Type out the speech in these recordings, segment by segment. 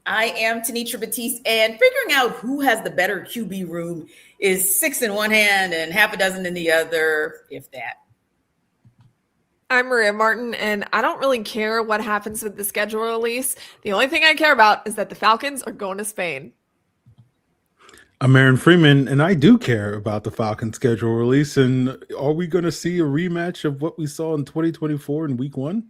I am Tenitra Batiste, and figuring out who has the better QB room is 6 in one hand and half a dozen in the other, if that. I'm Maria Martin, and I don't really care what happens with the schedule release. The only thing I care about is that the Falcons are going to Spain. I'm Aaron Freeman, and I do care about the Falcons schedule release. And are we going to see a rematch of what we saw in 2024 in week 1?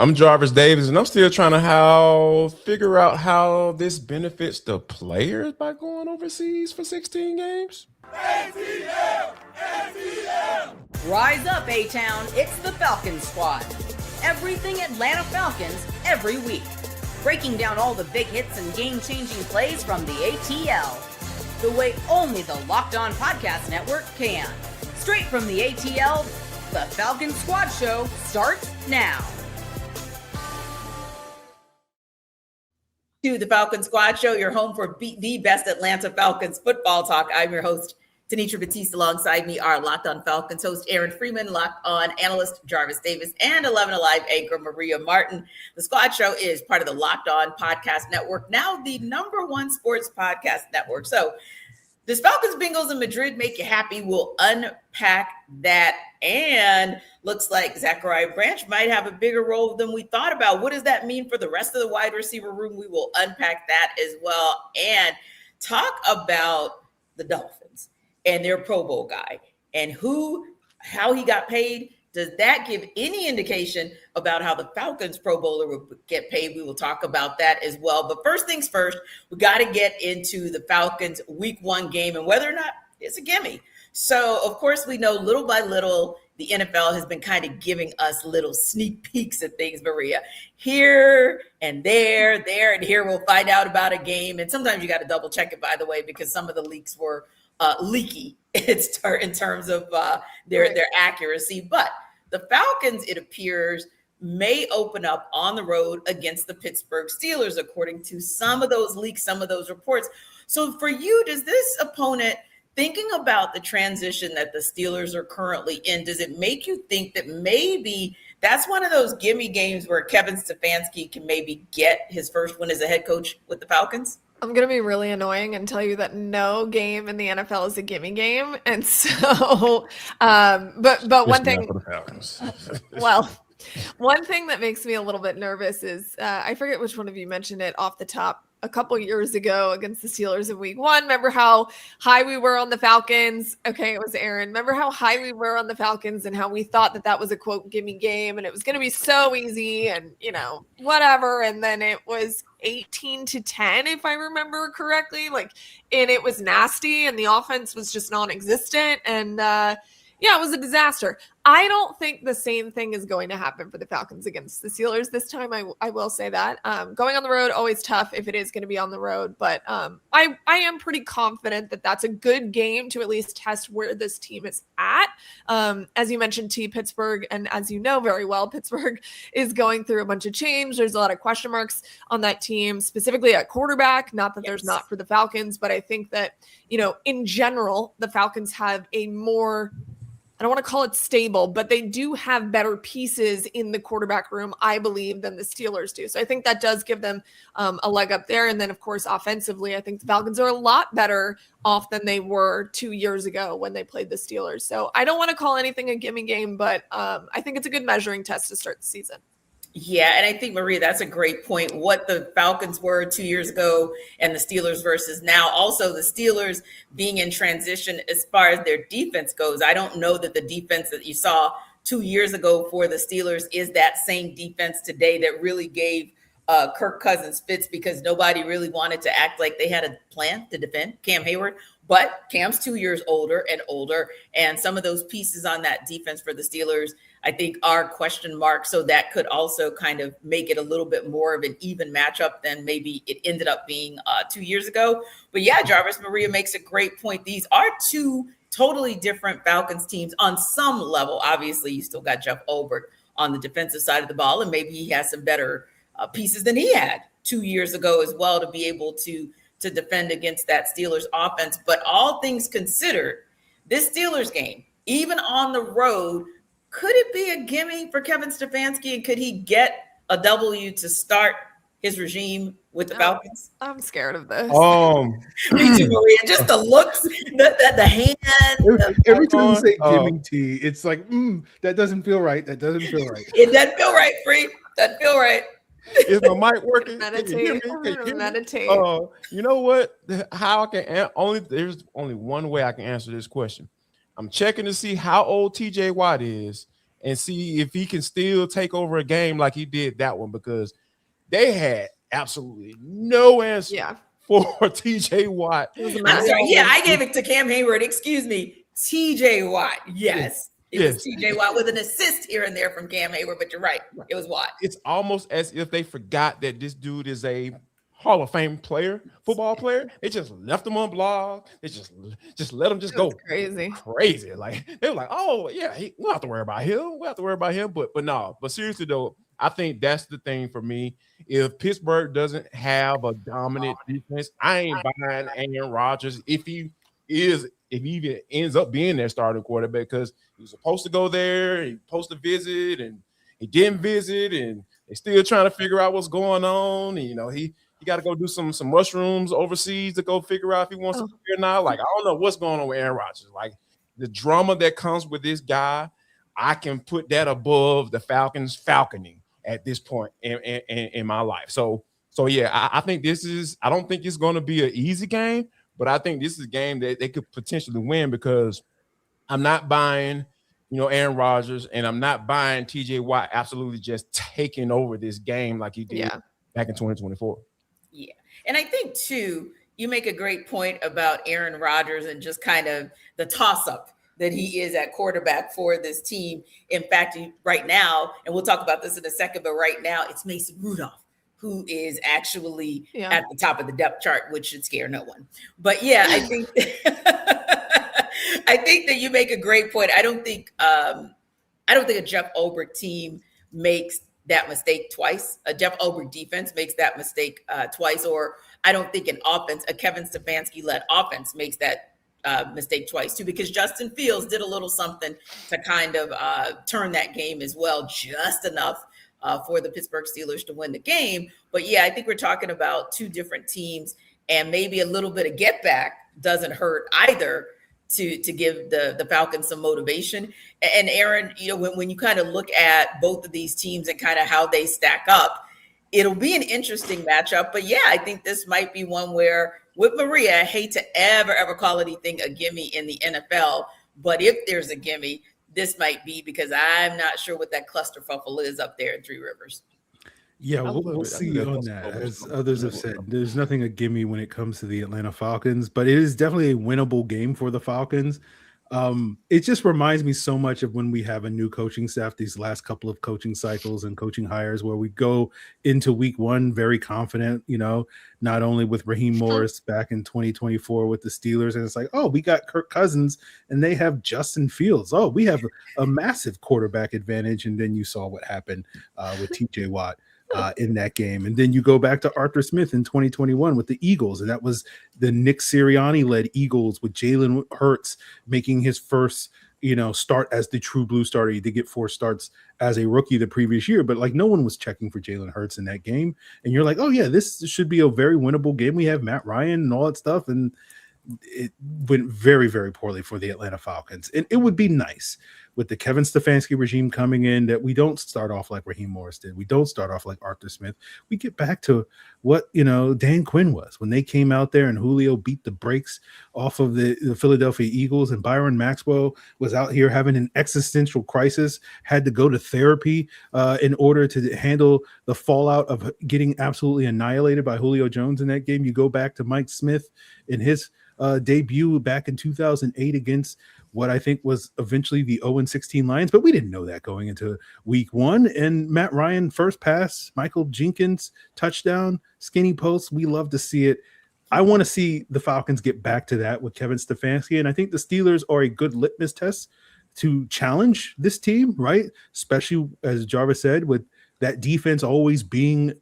I'm Jarvis Davis, and I'm still trying to figure out how this benefits the players by going overseas for 16 games. ATL! ATL! Rise up, A-Town. It's the Falcons Squad. Everything Atlanta Falcons every week. Breaking down all the big hits and game-changing plays from the ATL. The way only the Locked On Podcast Network can. Straight from the ATL, the Falcons Squad Show starts now. To the Falcons Squad Show, your home for the best Atlanta Falcons football talk. I'm your host, Tenitra Batiste. Alongside me are Locked On Falcons host Aaron Freeman, Locked On analyst Jarvis Davis, and 11 Alive anchor Maria Martin. The Squad Show is part of the Locked On Podcast Network, now the #1 sports podcast network. So, does Falcons Bengals in Madrid make you happy? We'll unpack that. And looks like Zachariah Branch might have a bigger role than we thought about. What does that mean for the rest of the wide receiver room? We will unpack that as well and talk about the Dolphins and their Pro Bowl guy and how he got paid. Does that give any indication about how the Falcons Pro Bowler will get paid? We will talk about that as well. But first things first, we got to get into the Falcons week 1 game and whether or not it's a gimme. So, of course, we know little by little, the NFL has been kind of giving us little sneak peeks at things, Maria. Here and there, and here we'll find out about a game. And sometimes you got to double check it, by the way, because some of the leaks were leaky in terms of their accuracy. But the Falcons, it appears, may open up on the road against the Pittsburgh Steelers, according to some of those leaks, some of those reports. So for you, does this opponent, thinking about the transition that the Steelers are currently in, does it make you think that maybe that's one of those gimme games where Kevin Stefanski can maybe get his first win as a head coach with the Falcons? I'm going to be really annoying and tell you that no game in the NFL is a gimme game. And so, but one thing, well, one thing that makes me a little bit nervous is, I forget which one of you mentioned it off the top a couple years ago against the Steelers in week 1. Remember how high we were on the Falcons? Okay, it was Aaron. Remember how high we were on the Falcons and how we thought that was a quote gimme game and it was going to be so easy and, whatever. And then it was 18-10, if I remember correctly, and it was nasty and the offense was just non-existent. And, it was a disaster. I don't think the same thing is going to happen for the Falcons against the Steelers this time. I will say that. Going on the road, always tough if it is going to be on the road. But I am pretty confident that that's a good game to at least test where this team is at. As you mentioned, Pittsburgh, and as you know very well, Pittsburgh is going through a bunch of change. There's a lot of question marks on that team, specifically at quarterback. Not that there's not for the Falcons, but I think that, in general, the Falcons have a more, I don't want to call it stable, but they do have better pieces in the quarterback room, I believe, than the Steelers do. So I think that does give them a leg up there. And then, of course, offensively, I think the Falcons are a lot better off than they were 2 years ago when they played the Steelers. So I don't want to call anything a gimme game, but I think it's a good measuring test to start the season. Yeah, and I think, Maria, that's a great point. What the Falcons were 2 years ago and the Steelers versus now. Also, the Steelers being in transition as far as their defense goes. I don't know that the defense that you saw 2 years ago for the Steelers is that same defense today that really gave Kirk Cousins fits because nobody really wanted to act like they had a plan to defend Cam Hayward. But Cam's 2 years older, and some of those pieces on that defense for the Steelers, I think, are question marks. So that could also kind of make it a little bit more of an even matchup than maybe it ended up being 2 years ago. But yeah, Jarvis, Maria makes a great point. These are two totally different Falcons teams on some level. Obviously, you still got Jeff Ulbrich on the defensive side of the ball, and maybe he has some better pieces than he had 2 years ago as well to be able to defend against that Steelers offense. But all things considered, this Steelers game, even on the road, could it be a gimme for Kevin Stefanski? And could he get a W to start his regime with the Falcons? I'm scared of this. Me too, Maria. Just the looks, the hand. Every time you say Jimmy T, it's like, that doesn't feel right. That doesn't feel right. It doesn't feel right, Free. Doesn't feel right. Is my mic working? Meditate. Meditate. You know what? How I can there's only one way I can answer this question. I'm checking to see how old TJ Watt is and see if he can still take over a game like he did that one, because they had absolutely no answer for TJ Watt. I'm sorry. Yeah, I gave it to Cam Hayward. Excuse me. TJ Watt. Yes. It was TJ Watt with an assist here and there from Cam Hayward, but you're right. It was Watt. It's almost as if they forgot that this dude is a Hall of Fame player, football player. They just left him on blog. They just let him just go crazy. Like they were like, oh yeah, we don't have to worry about him. We have to worry about him. But no. But seriously though, I think that's the thing for me. If Pittsburgh doesn't have a dominant defense, I ain't buying Aaron Rodgers if he even ends up being their starting quarterback, because he was supposed to go there, he was supposed to visit, and he didn't visit, and they're still trying to figure out what's going on. And, he got to go do some mushrooms overseas to go figure out if he wants to be here now. Like, I don't know what's going on with Aaron Rodgers. Like, the drama that comes with this guy, I can put that above the Falcons falconing at this point in my life. So yeah, I think I don't think it's going to be an easy game, but I think this is a game that they could potentially win, because I'm not buying, Aaron Rodgers, and I'm not buying TJ Watt absolutely just taking over this game like he did back in 2024. Yeah. And I think too, you make a great point about Aaron Rodgers and just kind of the toss-up that he is at quarterback for this team. In fact, right now, and we'll talk about this in a second, but right now it's Mason Rudolph who is actually at the top of the depth chart, which should scare no one. But yeah, I think I think that you make a great point. I don't think a Jeff Ulbrich team makes that mistake twice. A Jeff Ulbrich defense makes that mistake twice, or I don't think a Kevin Stefanski led offense makes that mistake twice too, because Justin Fields did a little something to kind of turn that game as well, just enough for the Pittsburgh Steelers to win the game. But yeah, I think we're talking about two different teams, and maybe a little bit of get back doesn't hurt either to give the Falcons some motivation. And Aaron, when you kind of look at both of these teams and kind of how they stack up, it'll be an interesting matchup. But yeah, I think this might be one where, with Maria, I hate to ever call anything a gimme in the NFL, but if there's a gimme, this might be, because I'm not sure what that clusterfuffle is up there in Three Rivers. Yeah, we'll see on that. As others have said, there's nothing a gimme when it comes to the Atlanta Falcons, but it is definitely a winnable game for the Falcons. It just reminds me so much of when we have a new coaching staff, these last couple of coaching cycles and coaching hires, where we go into week one very confident, not only with Raheem Morris back in 2024 with the Steelers, and it's like, oh, we got Kirk Cousins and they have Justin Fields. Oh, we have a massive quarterback advantage. And then you saw what happened with TJ Watt in that game. And then you go back to Arthur Smith in 2021 with the Eagles, and that was the Nick Sirianni-led Eagles with Jalen Hurts making his first, start as the true blue starter. He did get 4 starts as a rookie the previous year, but like no one was checking for Jalen Hurts in that game. And you're like, oh yeah, this should be a very winnable game. We have Matt Ryan and all that stuff. And it went very, very poorly for the Atlanta Falcons. And it would be nice with the Kevin Stefanski regime coming in that we don't start off like Raheem Morris did. We don't start off like Arthur Smith. We get back to what, Dan Quinn was when they came out there and Julio beat the brakes off of the Philadelphia Eagles, and Byron Maxwell was out here having an existential crisis, had to go to therapy in order to handle the fallout of getting absolutely annihilated by Julio Jones in that game. You go back to Mike Smith in his debut back in 2008 against what I think was eventually the 0-16 Lions, but we didn't know that going into week one. And Matt Ryan, first pass, Michael Jenkins, touchdown, skinny post. We love to see it. I want to see the Falcons get back to that with Kevin Stefanski. And I think the Steelers are a good litmus test to challenge this team, right? Especially, as Jarvis said, with that defense always being,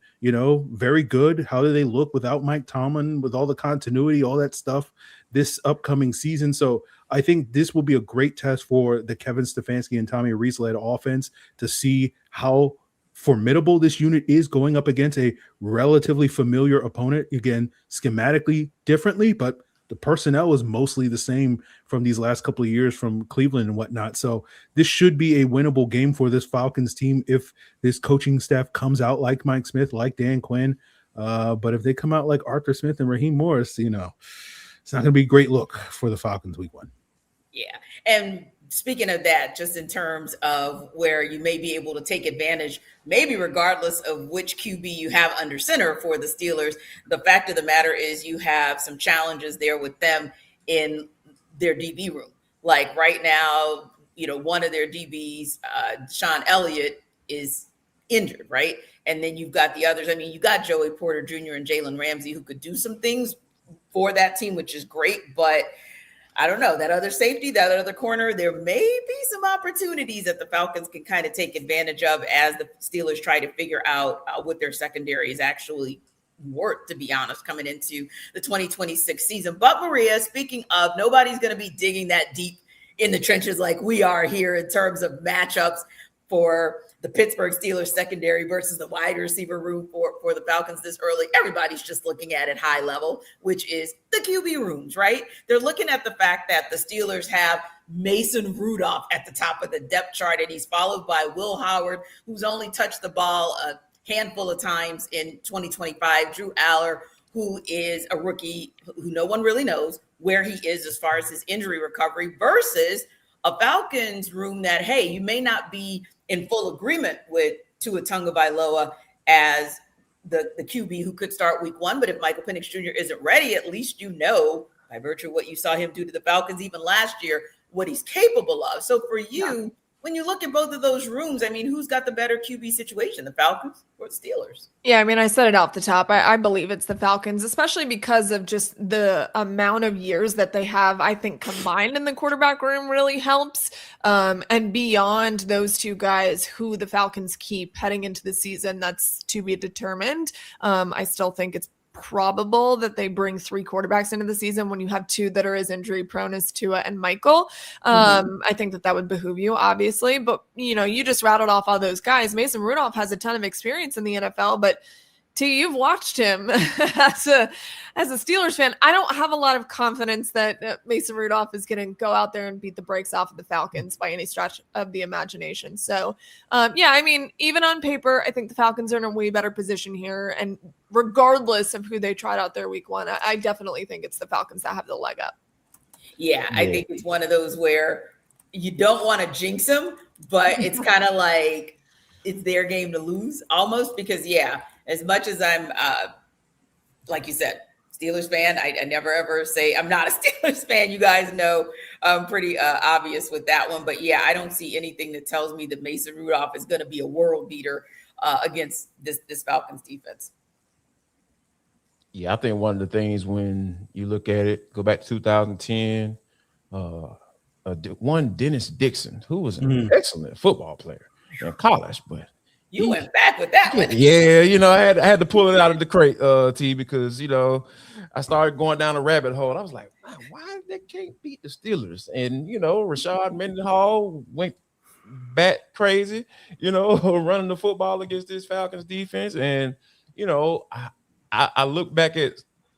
very good. How do they look without Mike Tomlin, with all the continuity, all that stuff this upcoming season? So I think this will be a great test for the Kevin Stefanski and Tommy Rees-led offense to see how formidable this unit is going up against a relatively familiar opponent. Again, schematically differently, but the personnel is mostly the same from these last couple of years from Cleveland and whatnot. So this should be a winnable game for this Falcons team if this coaching staff comes out like Mike Smith, like Dan Quinn. But if they come out like Arthur Smith and Raheem Morris, it's not going to be a great look for the Falcons week 1. Yeah. And speaking of that, just in terms of where you may be able to take advantage, maybe regardless of which QB you have under center for the Steelers, the fact of the matter is you have some challenges there with them in their DB room. Like right now, one of their DBs, Sean Elliott, is injured, right? And then you've got the others. I mean, you got Joey Porter Jr. and Jalen Ramsey who could do some things for that team, which is great, but I don't know, that other safety, that other corner, there may be some opportunities that the Falcons can kind of take advantage of as the Steelers try to figure out what their secondary is actually worth, to be honest, coming into the 2026 season. But Maria, speaking of, nobody's going to be digging that deep in the trenches like we are here in terms of matchups for the Pittsburgh Steelers secondary versus the wide receiver room for the Falcons this early. Everybody's just looking at it high level, which is the QB rooms, right? They're looking at the fact that the Steelers have Mason Rudolph at the top of the depth chart, and he's followed by Will Howard, who's only touched the ball a handful of times in 2025. Drew Aller, who is a rookie who no one really knows where he is as far as his injury recovery, versus a Falcons room that, hey, you may not be in full agreement with Tua Tagovailoa as the QB who could start week 1. But if Michael Penix Jr. isn't ready, at least by virtue of what you saw him do to the Falcons even last year, what he's capable of. So for you, when you look at both of those rooms, I mean, who's got the better QB situation, the Falcons or the Steelers? Yeah, I mean, I said it off the top. I believe it's the Falcons, especially because of just the amount of years that they have, I think, combined in the quarterback room really helps. And beyond those two guys who the Falcons keep heading into the season, that's to be determined. I still think it's probable that they bring 3 quarterbacks into the season when you have 2 that are as injury prone as Tua and Michael. I think that would behoove you, obviously, but you just rattled off all those guys. Mason Rudolph has a ton of experience in the NFL, but you've watched him as a Steelers fan. I don't have a lot of confidence that Mason Rudolph is going to go out there and beat the brakes off of the Falcons by any stretch of the imagination. So, I mean, even on paper, I think the Falcons are in a way better position here. And regardless of who they tried out there week 1, I definitely think it's the Falcons that have the leg up. Yeah, I think it's one of those where you don't want to jinx them, but it's kind of like it's their game to lose almost, because, as much as I'm, like you said, Steelers fan, I never ever say I'm not a Steelers fan. You guys know I'm pretty obvious with that one. But, I don't see anything that tells me that Mason Rudolph is going to be a world beater against this Falcons defense. Yeah, I think one of the things when you look at it, go back to 2010, one Dennis Dixon, who was an excellent football player in college, but you went back with that one. Yeah, I had to pull it out of the crate, T, because I started going down a rabbit hole. I was like, why they can't beat the Steelers? And Rashad Mendenhall went bat crazy, running the football against this Falcons defense. And I look back at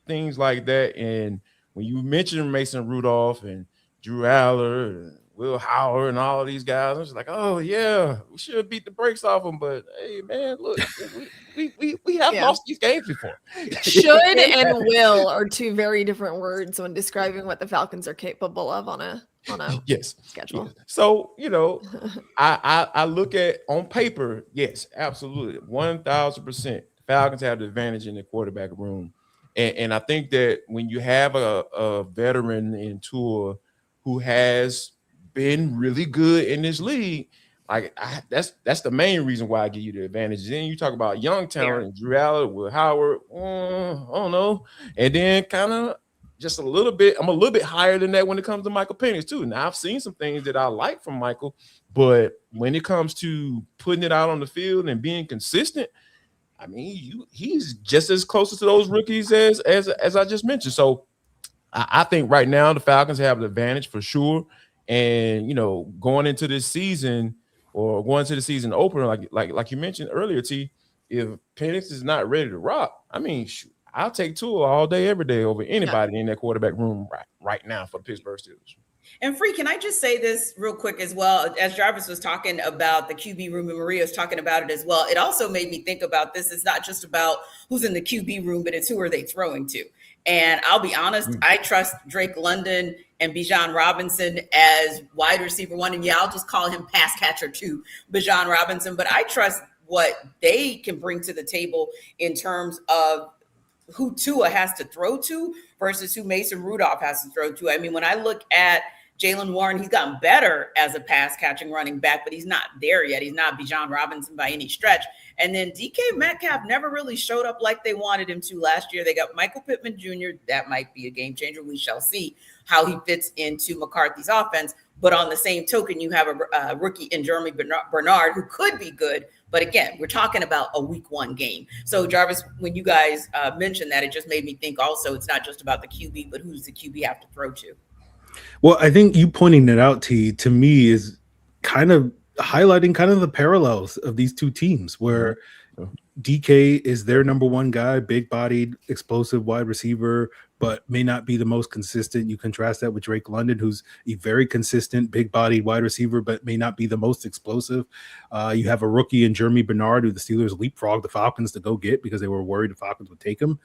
things like that, and when you mention Mason Rudolph and Drew Aller and Will Howard and all of these guys, I was like, oh yeah, we should beat the brakes off them. But hey, man, look, we have lost these games before. Should and will are 2 very different words when describing what the Falcons are capable of on a schedule. Yes. So I look at on paper, yes, absolutely, 1,000%. Falcons have the advantage in the quarterback room, and I think that when you have a veteran in Tua who has been really good in this league, that's the main reason why I give you the advantage. Then you talk about young talent and Drew Aller, Will Howard, I don't know, and then kind of just a little bit. I'm a little bit higher than that when it comes to Michael Penix too. Now I've seen some things that I like from Michael, but when it comes to putting it out on the field and being consistent, I mean, he's just as close to those rookies as I just mentioned. So I think right now the Falcons have the advantage for sure. And, going into this season, or going to the season opener, like you mentioned earlier, T. If Penix is not ready to rock, I mean, shoot, I'll take Tua all day, every day over anybody in that quarterback room right now for the Pittsburgh Steelers. And Free, can I just say this real quick as well? As Jarvis was talking about the QB room and Maria was talking about it as well, it also made me think about this. It's not just about who's in the QB room, but it's who are they throwing to. And I'll be honest, I trust Drake London and Bijan Robinson as wide receiver one. And yeah, I'll just call him pass catcher two, Bijan Robinson. But I trust what they can bring to the table in terms of who Tua has to throw to versus who Mason Rudolph has to throw to. I mean, when I look at Jaylen Warren, he's gotten better as a pass catching running back, but he's not there yet. He's not Bijan Robinson by any stretch. And then DK Metcalf never really showed up like they wanted him to last year. They got Michael Pittman Jr. That might be a game changer. We shall see how he fits into McCarthy's offense. But on the same token, you have a rookie in Jeremy Bernard who could be good. But again, we're talking about a week one game. So Jarvis, when you guys mentioned that, it just made me think also it's not just about the QB, but who's the QB have to throw to. Well, I think you pointing that out, T, to me is kind of highlighting kind of the parallels of these two teams where DK is their number one guy, big-bodied, explosive wide receiver, but may not be the most consistent. You contrast that with Drake London, who's a very consistent, big-bodied wide receiver, but may not be the most explosive. You have a rookie in Jeremy Bernard, who the Steelers leapfrogged the Falcons to go get because they were worried the Falcons would take him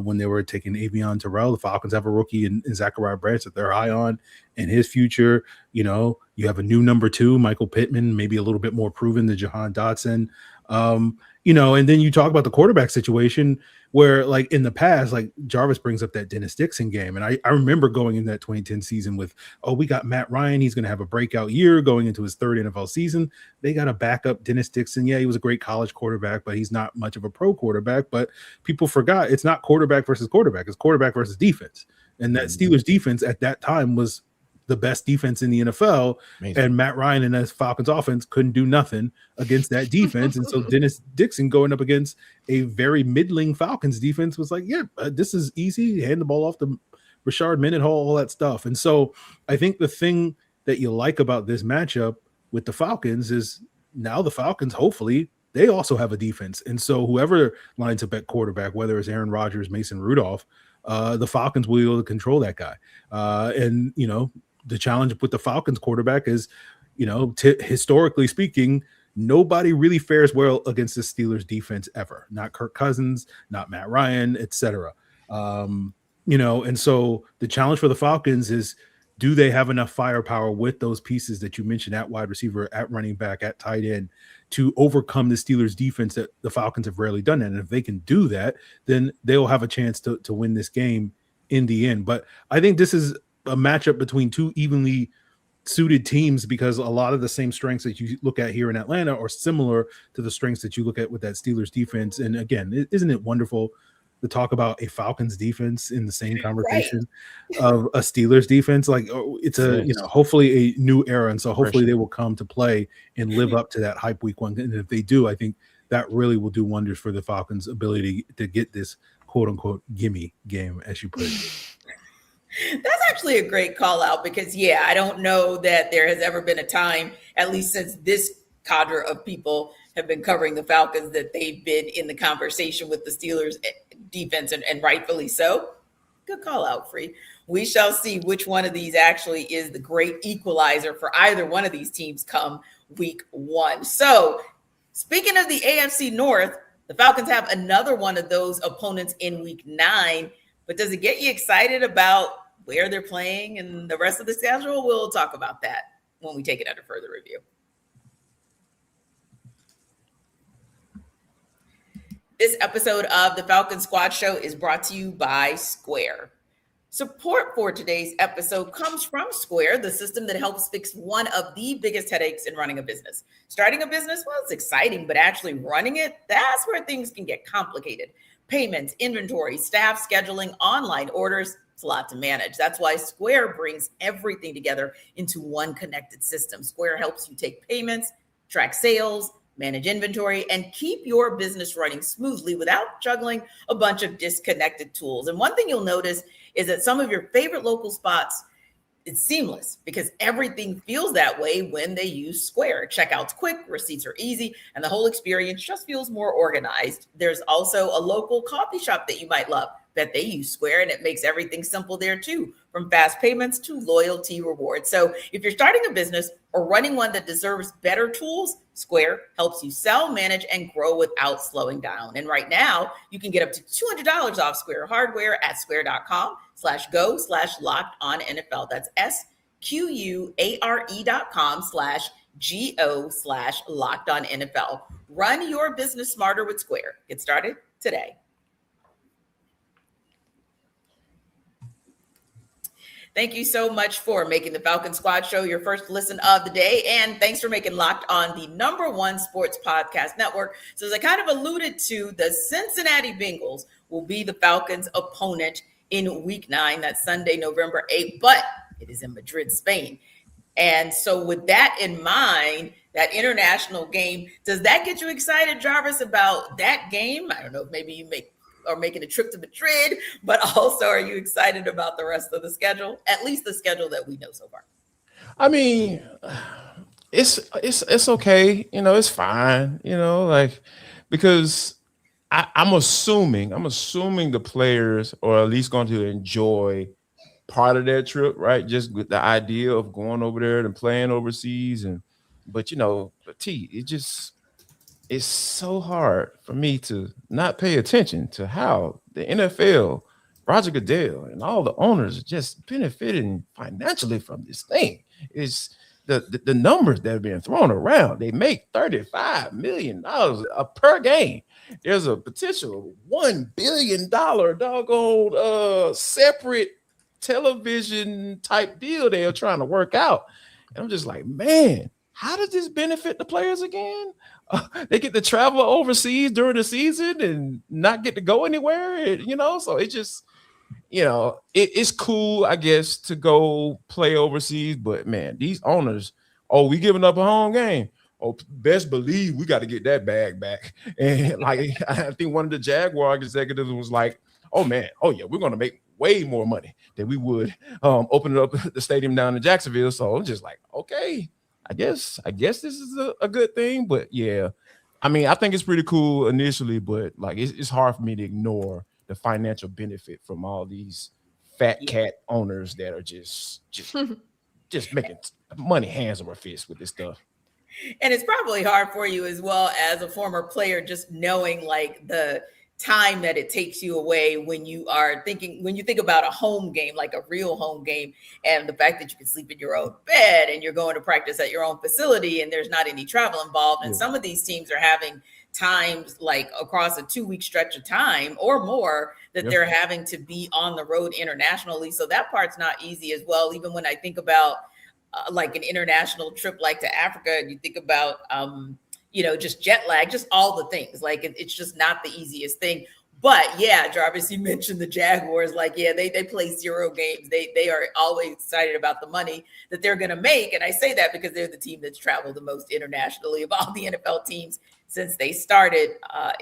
when they were taking Avion Terrell. The Falcons have a rookie in Zachariah Branch that they're high on in his future. You know, you have a new number two, Michael Pittman, maybe a little bit more proven than Jahan Dotson. You know, and then you talk about the quarterback situation where, like, in the past, like Jarvis brings up that Dennis Dixon game. And I remember going in that 2010 season with, we got Matt Ryan. He's going to have a breakout year going into his third NFL season. They got a backup Dennis Dixon. Yeah, he was a great college quarterback, but he's not much of a pro quarterback. But people forgot it's not quarterback versus quarterback. It's quarterback versus defense. And that Steelers defense at that time was the best defense in the NFL. Amazing. And Matt Ryan and his Falcons offense couldn't do nothing against that defense. And so Dennis Dixon going up against a very middling Falcons defense was like, this is easy. Hand the ball off to Rashard Mendenhall, all that stuff. And so I think the thing that you like about this matchup with the Falcons is now the Falcons, hopefully, they also have a defense. And so whoever lines up at quarterback, whether it's Aaron Rodgers, Mason Rudolph, the Falcons will be able to control that guy. And, you know, the challenge with the Falcons quarterback is, you know, historically speaking, nobody really fares well against the Steelers defense ever. Not Kirk Cousins, not Matt Ryan, etc. You know, and so the challenge for the Falcons is, do they have enough firepower with those pieces that you mentioned at wide receiver, at running back, at tight end to overcome the Steelers defense that the Falcons have rarely done that? And if they can do that, then they'll have a chance to win this game in the end. But I think this is a matchup between two evenly suited teams because a lot of the same strengths that you look at here in Atlanta are similar to the strengths that you look at with that Steelers defense. And again, isn't it wonderful to talk about a Falcons defense in the same conversation of a Steelers defense? Like, it's a, you know, hopefully a new era. And so hopefully they will come to play and live up to that hype week one. And if they do, I think that really will do wonders for the Falcons' ability to get this quote unquote gimme game, as you put it. That's actually a great call out because, I don't know that there has ever been a time, at least since this cadre of people have been covering the Falcons, that they've been in the conversation with the Steelers defense, and rightfully so. Good call out, Free. We shall see which one of these actually is the great equalizer for either one of these teams come week one. So speaking of the AFC North, the Falcons have another one of those opponents in week 9. But does it get you excited about where they're playing and the rest of the schedule? We'll talk about that when we take it under further review. This episode of the Falcons Squad Show is brought to you by Square. Support for today's episode comes from Square, the system that helps fix one of the biggest headaches in running a business. Starting a business, well, it's exciting, but actually running it, that's where things can get complicated. Payments, inventory, staff scheduling, online orders, it's a lot to manage. That's why Square brings everything together into one connected system. Square helps you take payments, track sales, manage inventory, and keep your business running smoothly without juggling a bunch of disconnected tools. And one thing you'll notice is that some of your favorite local spots it's seamless because everything feels that way when they use Square. Checkout's quick, receipts are easy, and the whole experience just feels more organized. There's also a local coffee shop that you might love that they use Square, and it makes everything simple there too, from fast payments to loyalty rewards. So if you're starting a business or running one that deserves better tools, Square helps you sell, manage, and grow without slowing down. And right now, you can get up to $200 off Square hardware at square.com/go/locked-on-NFL. That's SQUARE.com/GO/locked-on-NFL. Run your business smarter with Square. Get started today. Thank you so much for making the Falcons Squad Show your first listen of the day. And thanks for making Locked On the #1 sports podcast network. So as I kind of alluded to, the Cincinnati Bengals will be the Falcons' opponent in week 9. That's Sunday, November 8th, but it is in Madrid, Spain. And so with that in mind, that international game, does that get you excited, Jarvis, about that game? I don't know if maybe you are making a trip to Madrid, but also are you excited about the rest of the schedule? At least the schedule that we know so far. I mean, it's okay, it's fine, because I'm assuming the players are at least going to enjoy part of their trip, right? Just with the idea of going over there and playing overseas, but it's so hard for me to not pay attention to how the NFL, Roger Goodell, and all the owners are just benefiting financially from this thing. It's the numbers that are being thrown around. They make $35 million per game. There's a potential $1 billion doggone separate television type deal they are trying to work out. And I'm just like, man, how does this benefit the players again? They get to travel overseas during the season and not get to go anywhere, so it just, it's cool, I guess, to go play overseas. But man, these owners, we giving up a home game. Best believe we got to get that bag back. And like, I think one of the Jaguar executives was like, we're going to make way more money than we would opening up the stadium down in Jacksonville. So I'm just like, okay. I guess this is a good thing, but yeah, I mean, I think it's pretty cool initially, but like it's hard for me to ignore the financial benefit from all these fat cat owners that are just making money hands over fist with this stuff. And it's probably hard for you as well as a former player, just knowing like the time that it takes you away when you think about a home game, like a real home game, and the fact that you can sleep in your own bed and you're going to practice at your own facility and there's not any travel involved. And some of these teams are having times like across a 2-week stretch of time or more that they're having to be on the road internationally. So that part's not easy as well. Even when I think about like an international trip like to Africa, and you think about just jet lag, just all the things. Like it's just not the easiest thing. But yeah, Jarvis, you mentioned the Jaguars. Like, yeah, they play 0 games. They are always excited about the money that they're going to make. And I say that because they're the team that's traveled the most internationally of all the NFL teams since they started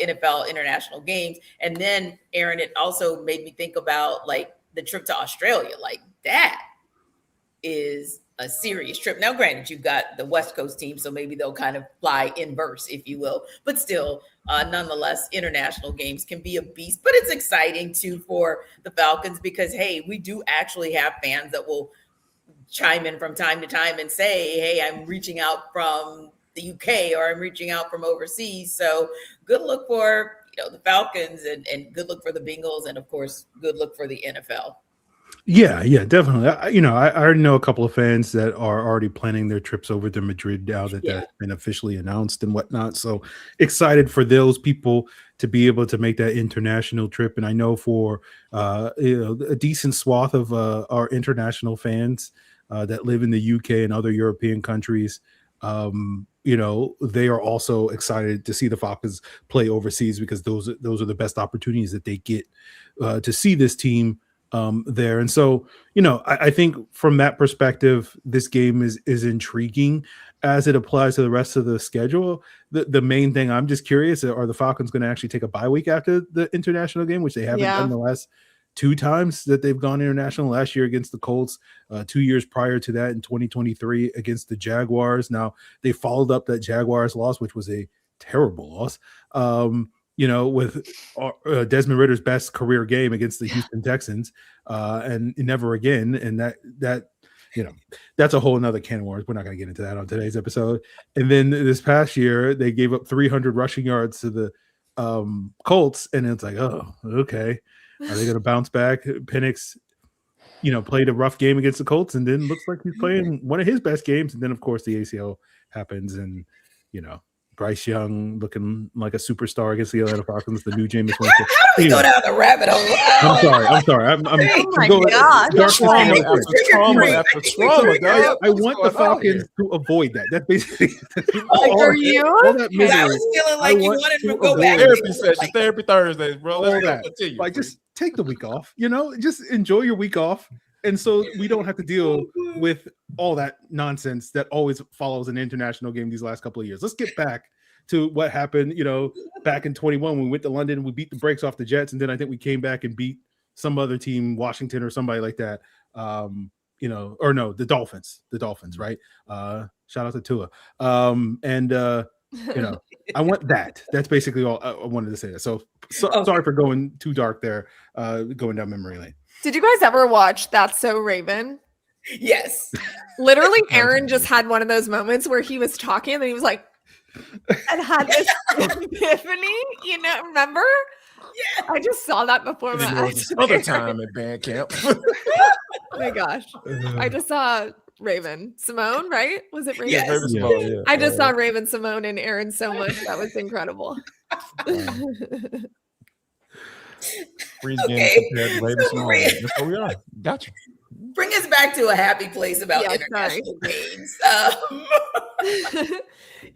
NFL international games. And then, Aaron, it also made me think about like the trip to Australia. Like that is a serious trip. Now, granted, you've got the West Coast team, so maybe they'll kind of fly inverse, if you will. But still, nonetheless, international games can be a beast. But it's exciting, too, for the Falcons because, hey, we do actually have fans that will chime in from time to time and say, hey, I'm reaching out from the UK or I'm reaching out from overseas. So good luck for the Falcons and good luck for the Bengals and, of course, good luck for the NFL. Yeah, definitely. I already know a couple of fans that are already planning their trips over to Madrid now that that's been officially announced and whatnot. So excited for those people to be able to make that international trip. And I know for a decent swath of our international fans that live in the UK and other European countries, they are also excited to see the Falcons play overseas because those are the best opportunities that they get to see this team there. And so, I think from that perspective, this game is intriguing as it applies to the rest of the schedule. The main thing I'm just curious, are the Falcons going to actually take a bye week after the international game, which they haven't done the last 2 times that they've gone international. Last year against the Colts, 2 years prior to that in 2023 against the Jaguars. Now they followed up that Jaguars loss, which was a terrible loss. With Desmond Ritter's best career game against the Houston Texans, and never again. And that that's a whole nother can of worms. We're not going to get into that on today's episode. And then this past year, they gave up 300 rushing yards to the Colts, and it's like, oh, okay, are they going to bounce back? Penix, played a rough game against the Colts, and then looks like he's playing one of his best games. And then, of course, the ACL happens, and Bryce Young looking like a superstar against the Atlanta Falcons, the new Jameis Winston. How do we go down the rabbit hole? I'm sorry. I'm going trauma after trauma, guys. I want the Falcons to avoid that. That's basically are you? I was feeling like you wanted to go back. Therapy session, therapy Thursdays, bro. All that. Like, just take the week off. Just enjoy your week off. And so we don't have to deal with all that nonsense that always follows an international game these last couple of years. Let's get back to what happened, back in 21 when we went to London. We beat the brakes off the Jets, and then I think we came back and beat some other team, Washington or somebody like that. The Dolphins, right? Shout out to Tua. I want that. That's basically all I wanted to say. So sorry for going too dark there, going down memory lane. Did you guys ever watch That's So Raven? Yes. Literally, Aaron just had one of those moments where he was talking and he was like, and had this epiphany, remember? Yeah. I just saw that before my eyes. Other time at band camp. Oh my gosh. I just saw Raven Simone, right? Was it Raven? Yes. Yeah. I just saw Raven Simone and Aaron so much. That was incredible. Okay. That's where we are. Gotcha. Bring us back to a happy place about international games.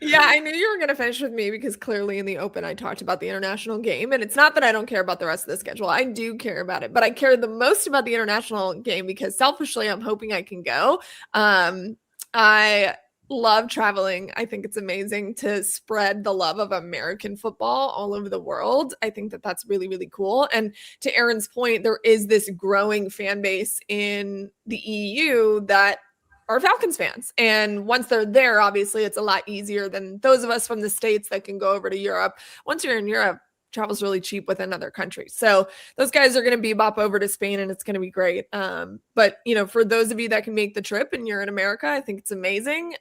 Yeah, I knew you were going to finish with me because clearly in the open I talked about the international game, and it's not that I don't care about the rest of the schedule. I do care about it, but I care the most about the international game because selfishly I'm hoping I can go. I love traveling. I think it's amazing to spread the love of American football all over the world. I think that that's really, really cool. And to Aaron's point, there is this growing fan base in the EU that are Falcons fans. And once they're there, obviously it's a lot easier than those of us from the States that can go over to Europe. Once you're in Europe, travel's really cheap within other countries. So those guys are going to bebop over to Spain and it's going to be great. But for those of you that can make the trip and you're in America, I think it's amazing.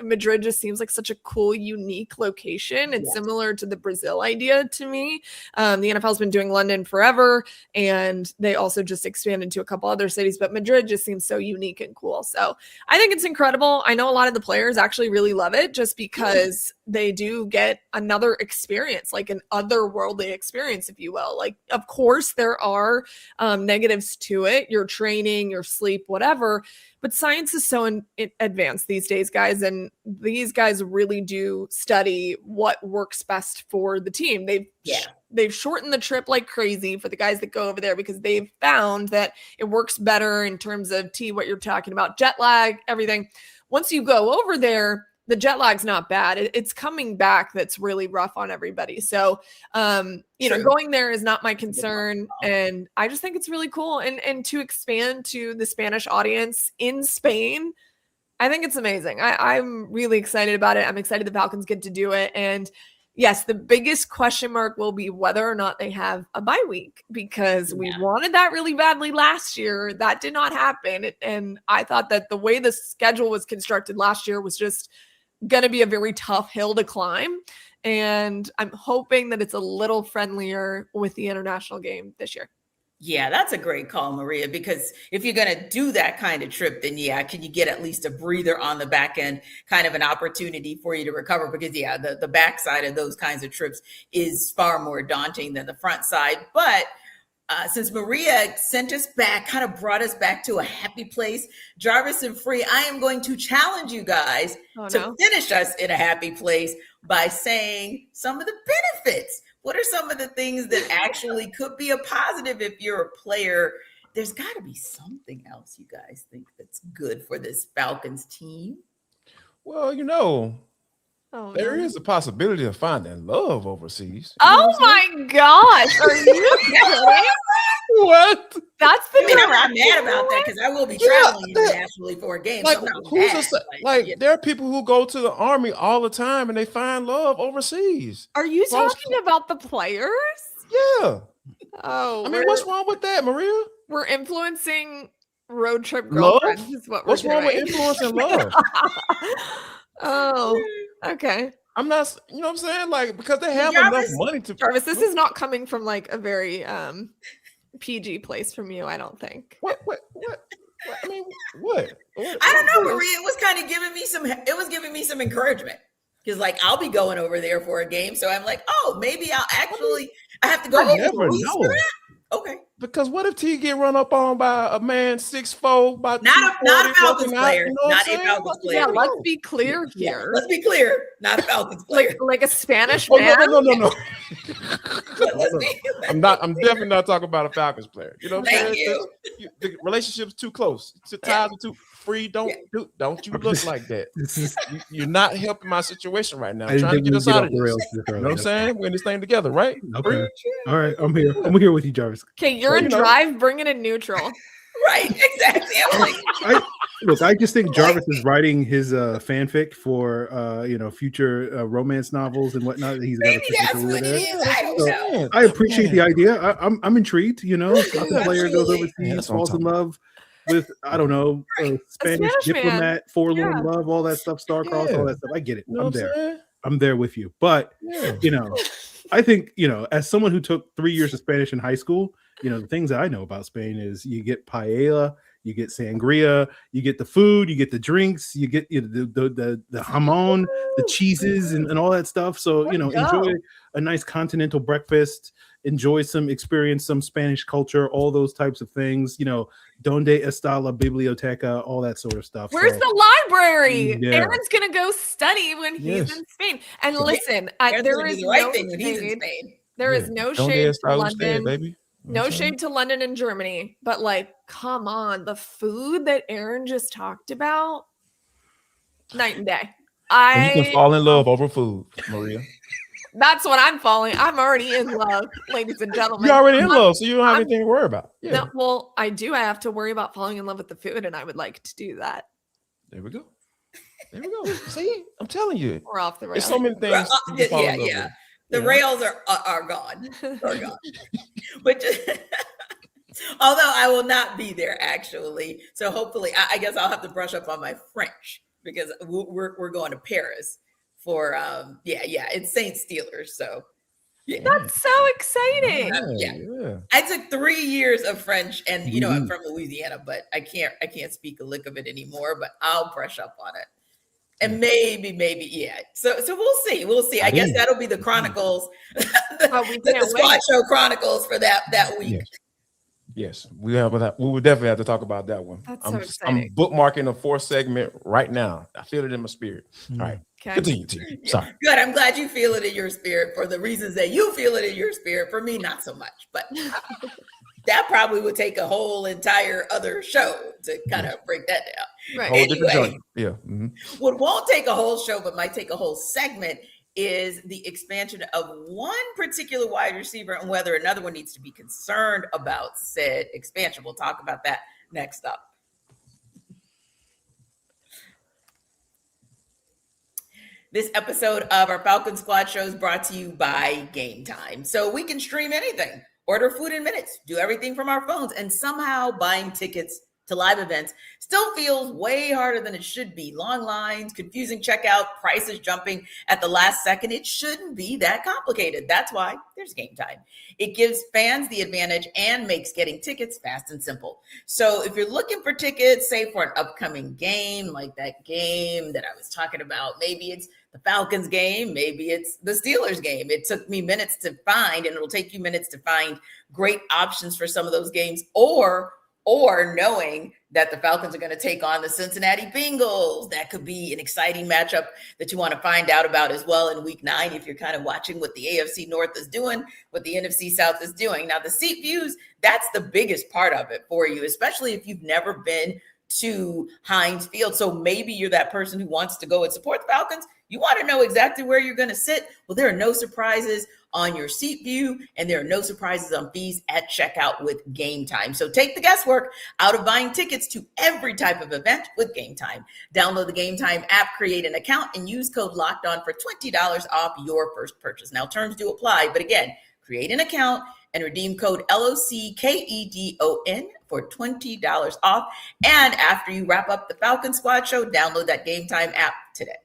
Madrid just seems like such a cool, unique location. It's similar to the Brazil idea to me. The NFL's been doing London forever, and they also just expanded to a couple other cities, but Madrid just seems so unique and cool. So I think it's incredible. I know a lot of the players actually really love it just because they do get another experience, like an otherworldly experience, if you will. Like, of course, there are negatives to it, your training, your sleep, whatever. But science is so advanced these days, guys, and these guys really do study what works best for the team. They've shortened the trip like crazy for the guys that go over there because they've found that it works better in terms of what you're talking about, jet lag, everything. Once you go over there, the jet lag's not bad. It's coming back that's really rough on everybody. So, going there is not my concern. And I just think it's really cool. And to expand to the Spanish audience in Spain, I think it's amazing. I'm really excited about it. I'm excited the Falcons get to do it. And yes, the biggest question mark will be whether or not they have a bye week because we wanted that really badly last year. That did not happen. And I thought that the way the schedule was constructed last year was just going to be a very tough hill to climb. And I'm hoping that it's a little friendlier with the international game this year. Yeah, that's a great call, Maria, because if you're going to do that kind of trip, then can you get at least a breather on the back end, kind of an opportunity for you to recover? Because the backside of those kinds of trips is far more daunting than the front side. But since Maria sent us back, kind of brought us back to a happy place, Jarvis and Free, I am going to challenge you guys to finish us in a happy place by saying some of the benefits. What are some of the things that actually could be a positive if you're a player? There's got to be something else you guys think that's good for this Falcons team. Well, there is a possibility of finding love overseas. Oh my gosh. Are you kidding? What? That's the. I mean, I'm not mad about that because I will be traveling internationally for a game. Like, so there are people who go to the Army all the time and they find love overseas. Are you talking about the players? Yeah. Oh, I mean, what's wrong with that, Maria? We're influencing road trip girlfriends. Love? Is what what's we're wrong doing. with influencing love? Oh, okay. I'm not, you know what I'm saying? Like, because they have enough money to. Jarvis, this is not coming from like a very PG place from you, I don't think. What? I mean, what? I don't know, Maria. It was kind of giving me some. It was giving me some encouragement because, like, I'll be going over there for a game, so I'm like, oh, maybe I'll actually. I have to go over for that. Okay. Because what if T get run up on by a man 6'4", by not a Falcons player, you know not a Falcons player. Yeah, let's be clear here. Let's be clear, not a Falcons player. Like a Spanish man. No. I'm definitely not talking about a Falcons player. You know what I'm saying? The relationship's too close. The ties are too free. Don't you look like that. You're not helping my situation right now. I'm trying to get us out of this. You know what I'm saying? We're in this thing together, right? Okay. All right. I'm here with you, Jarvis. Okay, you're in drive, bring it in neutral. Right, exactly. I'm like, I just think Jarvis is writing his fanfic for future romance novels and whatnot. He's got that's what it is. I don't know. I appreciate the idea. I'm intrigued. The player goes overseas, falls in love with a Spanish diplomat, man. Fall in love, all that stuff, star-crossed, all that stuff. I get it. I'm there. I'm there with you. But I think as someone who took 3 years of Spanish in high school, the things that I know about Spain is you get paella, you get sangria, you get the food, you get the drinks, you get the jamon, the cheeses, and all that stuff. So enjoy a nice continental breakfast, experience some Spanish culture, all those types of things. Donde está la biblioteca, all that sort of stuff. Where's the library? Yeah. Aaron's gonna go study when he's in Spain. And listen, there is no shade. There is no shade to London, baby. No shade to London and Germany, but like, come on, the food that Aaron just talked about, night and day. You can fall in love over food, Maria. That's what I'm falling. I'm already in love, ladies and gentlemen. You're already in love, so you don't have anything to worry about. Yeah. No, well, I do. I have to worry about falling in love with the food, and I would like to do that. There we go. See, I'm telling you, we're off the rails. There's so many things. Yeah. The rails are gone. But although I will not be there actually, so hopefully I guess I'll have to brush up on my French because we're going to Paris for it's Saint Steelers. So yeah. That's so exciting. I took 3 years of French, and I'm from Louisiana, but I can't speak a lick of it anymore. But I'll brush up on it. And maybe, So we'll see. I guess that'll be the Chronicles, the Squad Show Chronicles for that week. Yes, we would definitely have to talk about that one. That's so exciting. I'm bookmarking a 4th segment right now. I feel it in my spirit. All right, continue. Sorry. Good. I'm glad you feel it in your spirit for the reasons that you feel it in your spirit. For me, not so much, but. That probably would take a whole entire other show to kind of break that down. Right. Anyway, Mm-hmm. What won't take a whole show, but might take a whole segment is the expansion of one particular wide receiver and whether another one needs to be concerned about said expansion. We'll talk about that next up. This episode of our Falcons Squad Show is brought to you by Game Time. So we can stream anything. Order food in minutes, do everything from our phones, and somehow buying tickets to live events still feels way harder than it should be. Long lines, confusing checkout, prices jumping at the last second. It shouldn't be that complicated. That's why there's Game Time. It gives fans the advantage and makes getting tickets fast and simple. So if you're looking for tickets, say for an upcoming game, like that game that I was talking about, maybe it's the Falcons game, maybe it's the Steelers game. It took me minutes to find, and it'll take you minutes to find great options for some of those games, or knowing that the Falcons are going to take on the Cincinnati Bengals. That could be an exciting matchup that you want to find out about as well in week 9 if you're kind of watching what the AFC North is doing, what the NFC South is doing. Now, the seat views, that's the biggest part of it for you, especially if you've never been to Heinz Field. So maybe you're that person who wants to go and support the Falcons. You want to know exactly where you're going to sit. Well, there are no surprises on your seat view, and there are no surprises on fees at checkout with Game Time. So take the guesswork out of buying tickets to every type of event with Game Time. Download the Game Time app, create an account, and use code Locked On for $20 off your first purchase. Now, terms do apply, but again, create an account and redeem code LOCKEDON for $20 off. And after you wrap up the Falcons Squad Show, download that Game Time app today.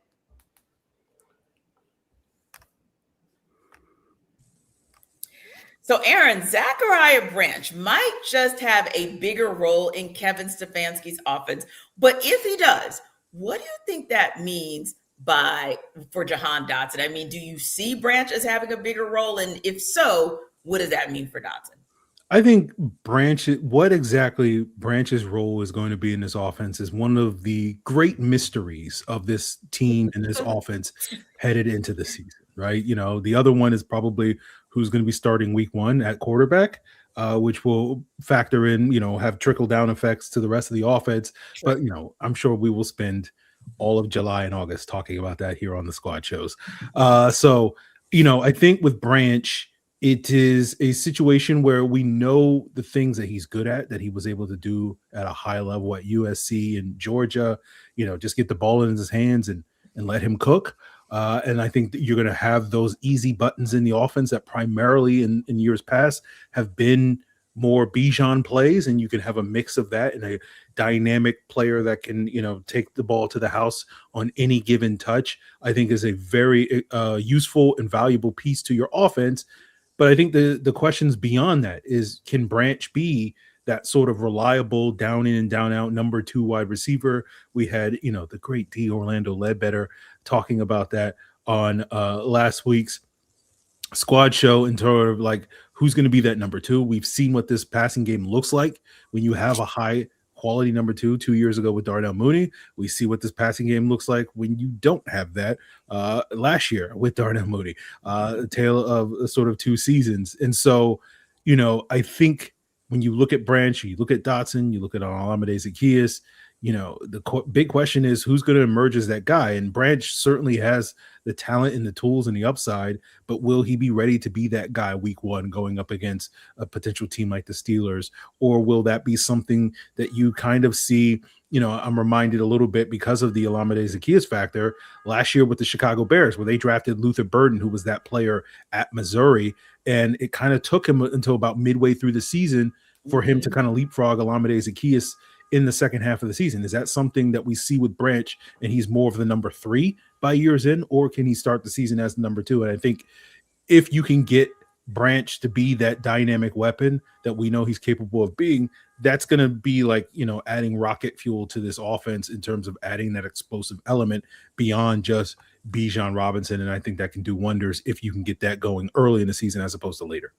So, Aaron, Zachariah Branch might just have a bigger role in Kevin Stefanski's offense. But if he does, what do you think that means for Jahan Dotson? I mean, do you see Branch as having a bigger role? And if so, what does that mean for Dotson? I think what exactly Branch's role is going to be in this offense is one of the great mysteries of this team and this offense headed into the season, right? You know, the other one is probably who's going to be starting week 1 at quarterback, which will factor in, have trickle down effects to the rest of the offense. Sure. But, I'm sure we will spend all of July and August talking about that here on the squad shows. So, I think with Branch, it is a situation where we know the things that he's good at, that he was able to do at a high level at USC and Georgia, just get the ball in his hands and let him cook. And I think that you're going to have those easy buttons in the offense that primarily in years past have been more Bijan plays, and you can have a mix of that and a dynamic player that can, take the ball to the house on any given touch. I think is a very useful and valuable piece to your offense. But I think the questions beyond that is, can Branch be that sort of reliable down in and down out number 2 wide receiver? We had, the great D. Orlando Ledbetter talking about that on last week's squad show in terms of like who's going to be that number 2. We've seen what this passing game looks like when you have a high quality number 2 years ago with Darnell Mooney. We see what this passing game looks like when you don't have that last year with Darnell Mooney, a tale of sort of 2 seasons. And so, I think when you look at Branch, you look at Dotson, you look at Olamide Zaccheaus, the big question is who's going to emerge as that guy. And Branch certainly has the talent and the tools and the upside, but will he be ready to be that guy week 1 going up against a potential team like the Steelers? Or will that be something that you kind of see? I'm reminded a little bit because of the Olamide Zaccheaus factor last year with the Chicago Bears, where they drafted Luther Burden, who was that player at Missouri. And it kind of took him until about midway through the season for him to kind of leapfrog Olamide Zaccheaus in the second half of the season. Is that something that we see with Branch and he's more of the number 3 by years in, or can he start the season as the number 2? And I think if you can get Branch to be that dynamic weapon that we know he's capable of being, that's going to be like, adding rocket fuel to this offense in terms of adding that explosive element beyond just Bijan Robinson. And I think that can do wonders if you can get that going early in the season as opposed to later.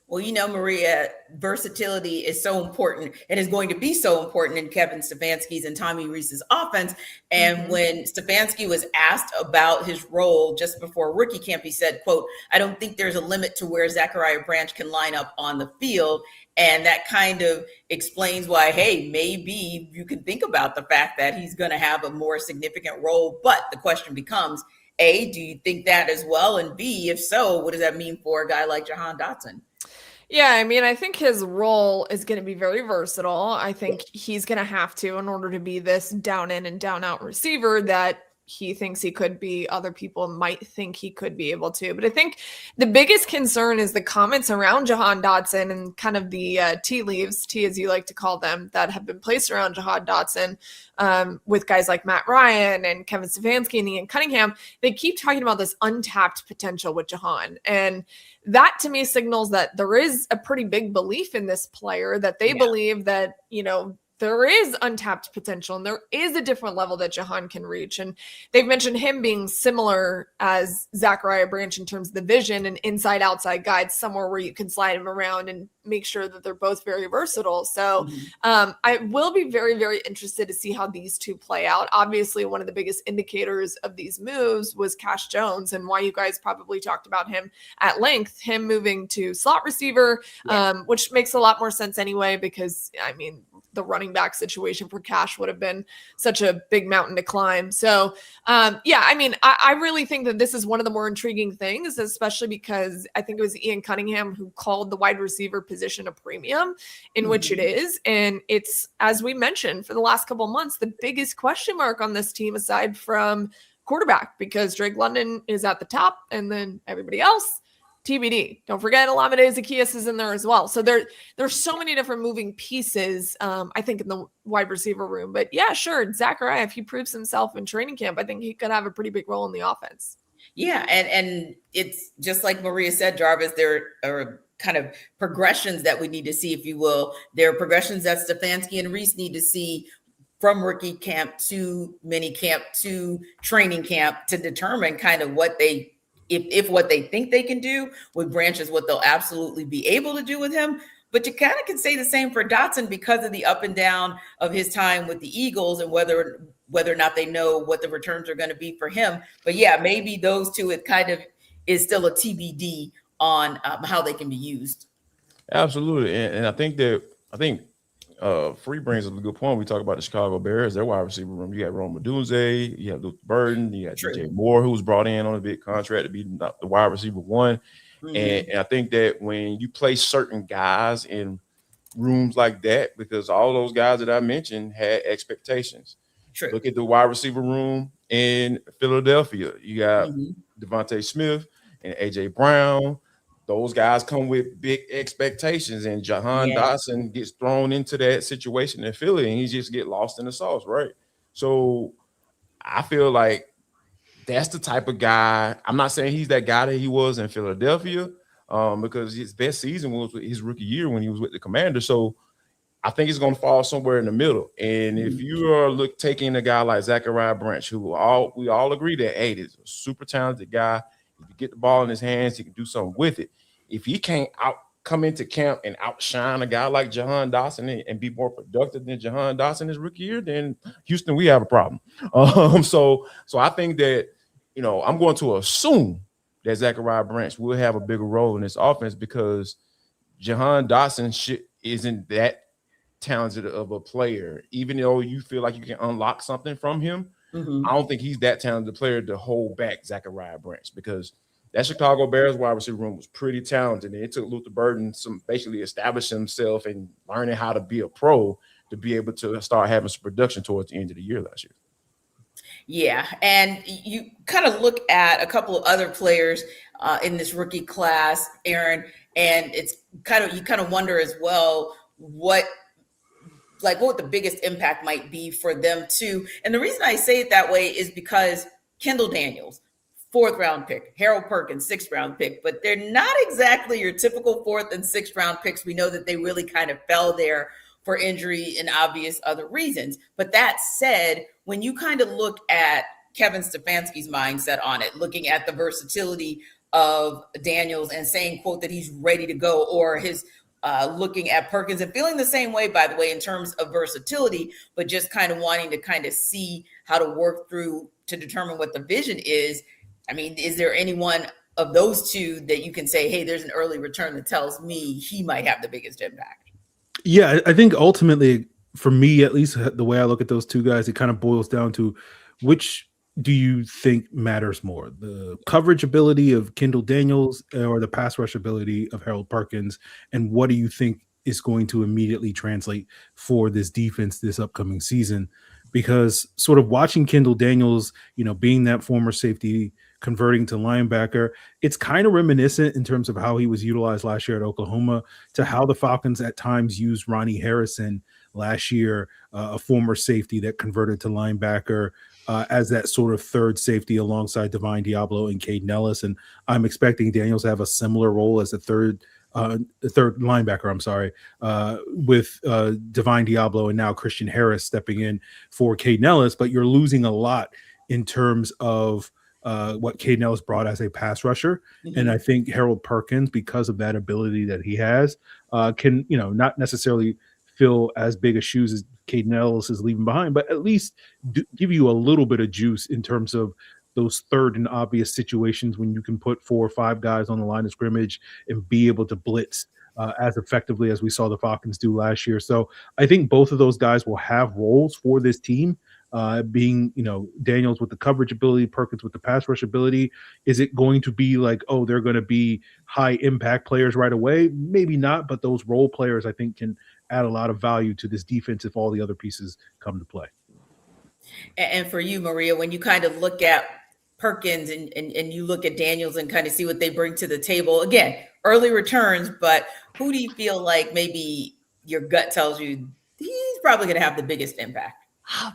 Well, Maria, versatility is so important and is going to be so important in Kevin Stefanski's and Tommy Rees's offense. And when Stefanski was asked about his role just before rookie camp, he said, quote, "I don't think there's a limit to where Zachariah Branch can line up on the field." And that kind of explains why, hey, maybe you can think about the fact that he's going to have a more significant role. But the question becomes, A, do you think that as well? And B, if so, what does that mean for a guy like Jahan Dotson? Yeah, I mean, I think his role is going to be very versatile. I think he's going to have to, in order to be this down in and down out receiver that he thinks he could be, other people might think he could be able to. But I think the biggest concern is the comments around Jahan Dotson and kind of the tea leaves, tea as you like to call them, that have been placed around Jahan Dotson with guys like Matt Ryan and Kevin Stefanski and Ian Cunningham. They keep talking about this untapped potential with Jahan. And that to me signals that there is a pretty big belief in this player, that they believe that, there is untapped potential and there is a different level that Jahan can reach. And they've mentioned him being similar as Zachariah Branch in terms of the vision and inside outside guide, somewhere where you can slide him around and make sure that they're both very versatile. So I will be very, very interested to see how these two play out. Obviously, one of the biggest indicators of these moves was Cash Jones, and why you guys probably talked about him at length, him moving to slot receiver, which makes a lot more sense anyway, because I mean, the running back situation for Cash would have been such a big mountain to climb. So, yeah, I mean, I really think that this is one of the more intriguing things, especially because I think it was Ian Cunningham who called the wide receiver position a premium, in which it is. And it's, as we mentioned, for the last couple of months, the biggest question mark on this team aside from quarterback, because Drake London is at the top and then everybody else, TBD. Don't forget Olamide Zaccheaus is in there as well. So there's so many different moving pieces, I think, in the wide receiver room. But yeah, sure, Zachariah, if he proves himself in training camp, I think he could have a pretty big role in the offense. Yeah, and it's just like Maria said, Jarvis, there are kind of progressions that we need to see, if you will. There are progressions that Stefanski and Reese need to see from rookie camp to mini camp to training camp to determine kind of what they, if what they think they can do with Branch is what they'll absolutely be able to do with him. But you kind of can say the same for Dotson because of the up and down of his time with the Eagles and whether or not they know what the returns are going to be for him. But yeah, maybe those two, it kind of is still a TBD on how they can be used. Absolutely. And I think Free brings up a good point. We talk about the Chicago Bears, their wide receiver room. You got Rome Odunze, you have Luther Burden, you got DJ Moore, who was brought in on a big contract to be the wide receiver one. And I think that when you place certain guys in rooms like that, because all those guys that I mentioned had expectations. Look at the wide receiver room in Philadelphia. You got Devontae Smith and A.J. Brown. Those guys come with big expectations, and Jahan Dotson gets thrown into that situation in Philly, and he just get lost in the sauce, right? So I feel like that's the type of guy. I'm not saying he's that guy that he was in Philadelphia, because his best season was his rookie year when he was with the Commanders. So I think he's going to fall somewhere in the middle. And if you are taking a guy like Zachariah Branch, who we all agree that, hey, this is a super talented guy. If you get the ball in his hands, he can do something with it. If he can't come into camp and outshine a guy like Jahan Dotson and be more productive than Jahan Dotson his rookie year, then Houston, we have a problem. So I think that, I'm going to assume that Zachariah Branch will have a bigger role in this offense because Jahan Dotson isn't that talented of a player. Even though you feel like you can unlock something from him, I don't think he's that talented player to hold back Zachariah Branch, because that Chicago Bears wide receiver room was pretty talented. And it took Luther Burden basically establish himself and learning how to be a pro to be able to start having some production towards the end of the year last year. Yeah, and you kind of look at a couple of other players in this rookie class, Aaron, and it's you kind of wonder as well what the biggest impact might be for them too. And the reason I say it that way is because Kendall Daniels, 4th round pick, Harold Perkins, 6th round pick, but they're not exactly your typical 4th and 6th round picks. We know that they really kind of fell there for injury and obvious other reasons. But that said, when you kind of look at Kevin Stefanski's mindset on it, looking at the versatility of Daniels and saying, quote, that he's ready to go, or his looking at Perkins and feeling the same way, by the way, in terms of versatility, but just kind of wanting to kind of see how to work through to determine what the vision is. I mean, is there any one of those two that you can say, hey, there's an early return that tells me he might have the biggest impact? Yeah, I think ultimately, for me, at least the way I look at those two guys, it kind of boils down to which do you think matters more, the coverage ability of Kendall Daniels or the pass rush ability of Harold Perkins? And what do you think is going to immediately translate for this defense this upcoming season? Because sort of watching Kendall Daniels, being that former safety, converting to linebacker, it's kind of reminiscent in terms of how he was utilized last year at Oklahoma to how the Falcons at times used Ronnie Harrison last year, a former safety that converted to linebacker, as that sort of third safety alongside Divine Diablo and Caden Ellis. And I'm expecting Daniels to have a similar role as the third linebacker, with Divine Diablo and now Christian Harris stepping in for Caden Ellis. But you're losing a lot in terms of what Caden Ellis brought as a pass rusher. And I think Harold Perkins, because of that ability that he has, can, not necessarily fill as big a shoes as Caden Ellis is leaving behind, but at least give you a little bit of juice in terms of those third and obvious situations when you can put 4 or 5 guys on the line of scrimmage and be able to blitz as effectively as we saw the Falcons do last year. So I think both of those guys will have roles for this team. Being, Daniels with the coverage ability, Perkins with the pass rush ability. Is it going to be like, oh, they're going to be high impact players right away? Maybe not, but those role players I think can add a lot of value to this defense if all the other pieces come to play. And for you, Maria, when you kind of look at Perkins and you look at Daniels and kind of see what they bring to the table, again, early returns, but who do you feel like maybe your gut tells you he's probably going to have the biggest impact?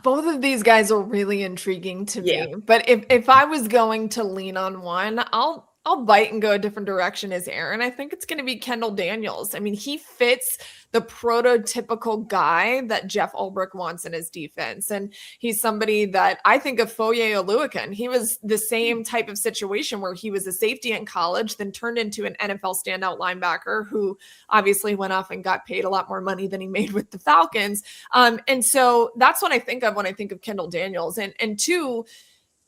Both of these guys are really intriguing to me. But if I was going to lean on one, I'll bite and go a different direction as Aaron. I think it's going to be Kendall Daniels. I mean, he fits the prototypical guy that Jeff Ulbrich wants in his defense. And he's somebody that I think of Foye Oluokun. He was the same type of situation where he was a safety in college, then turned into an NFL standout linebacker who obviously went off and got paid a lot more money than he made with the Falcons. And so that's what I think of when I think of Kendall Daniels. And two,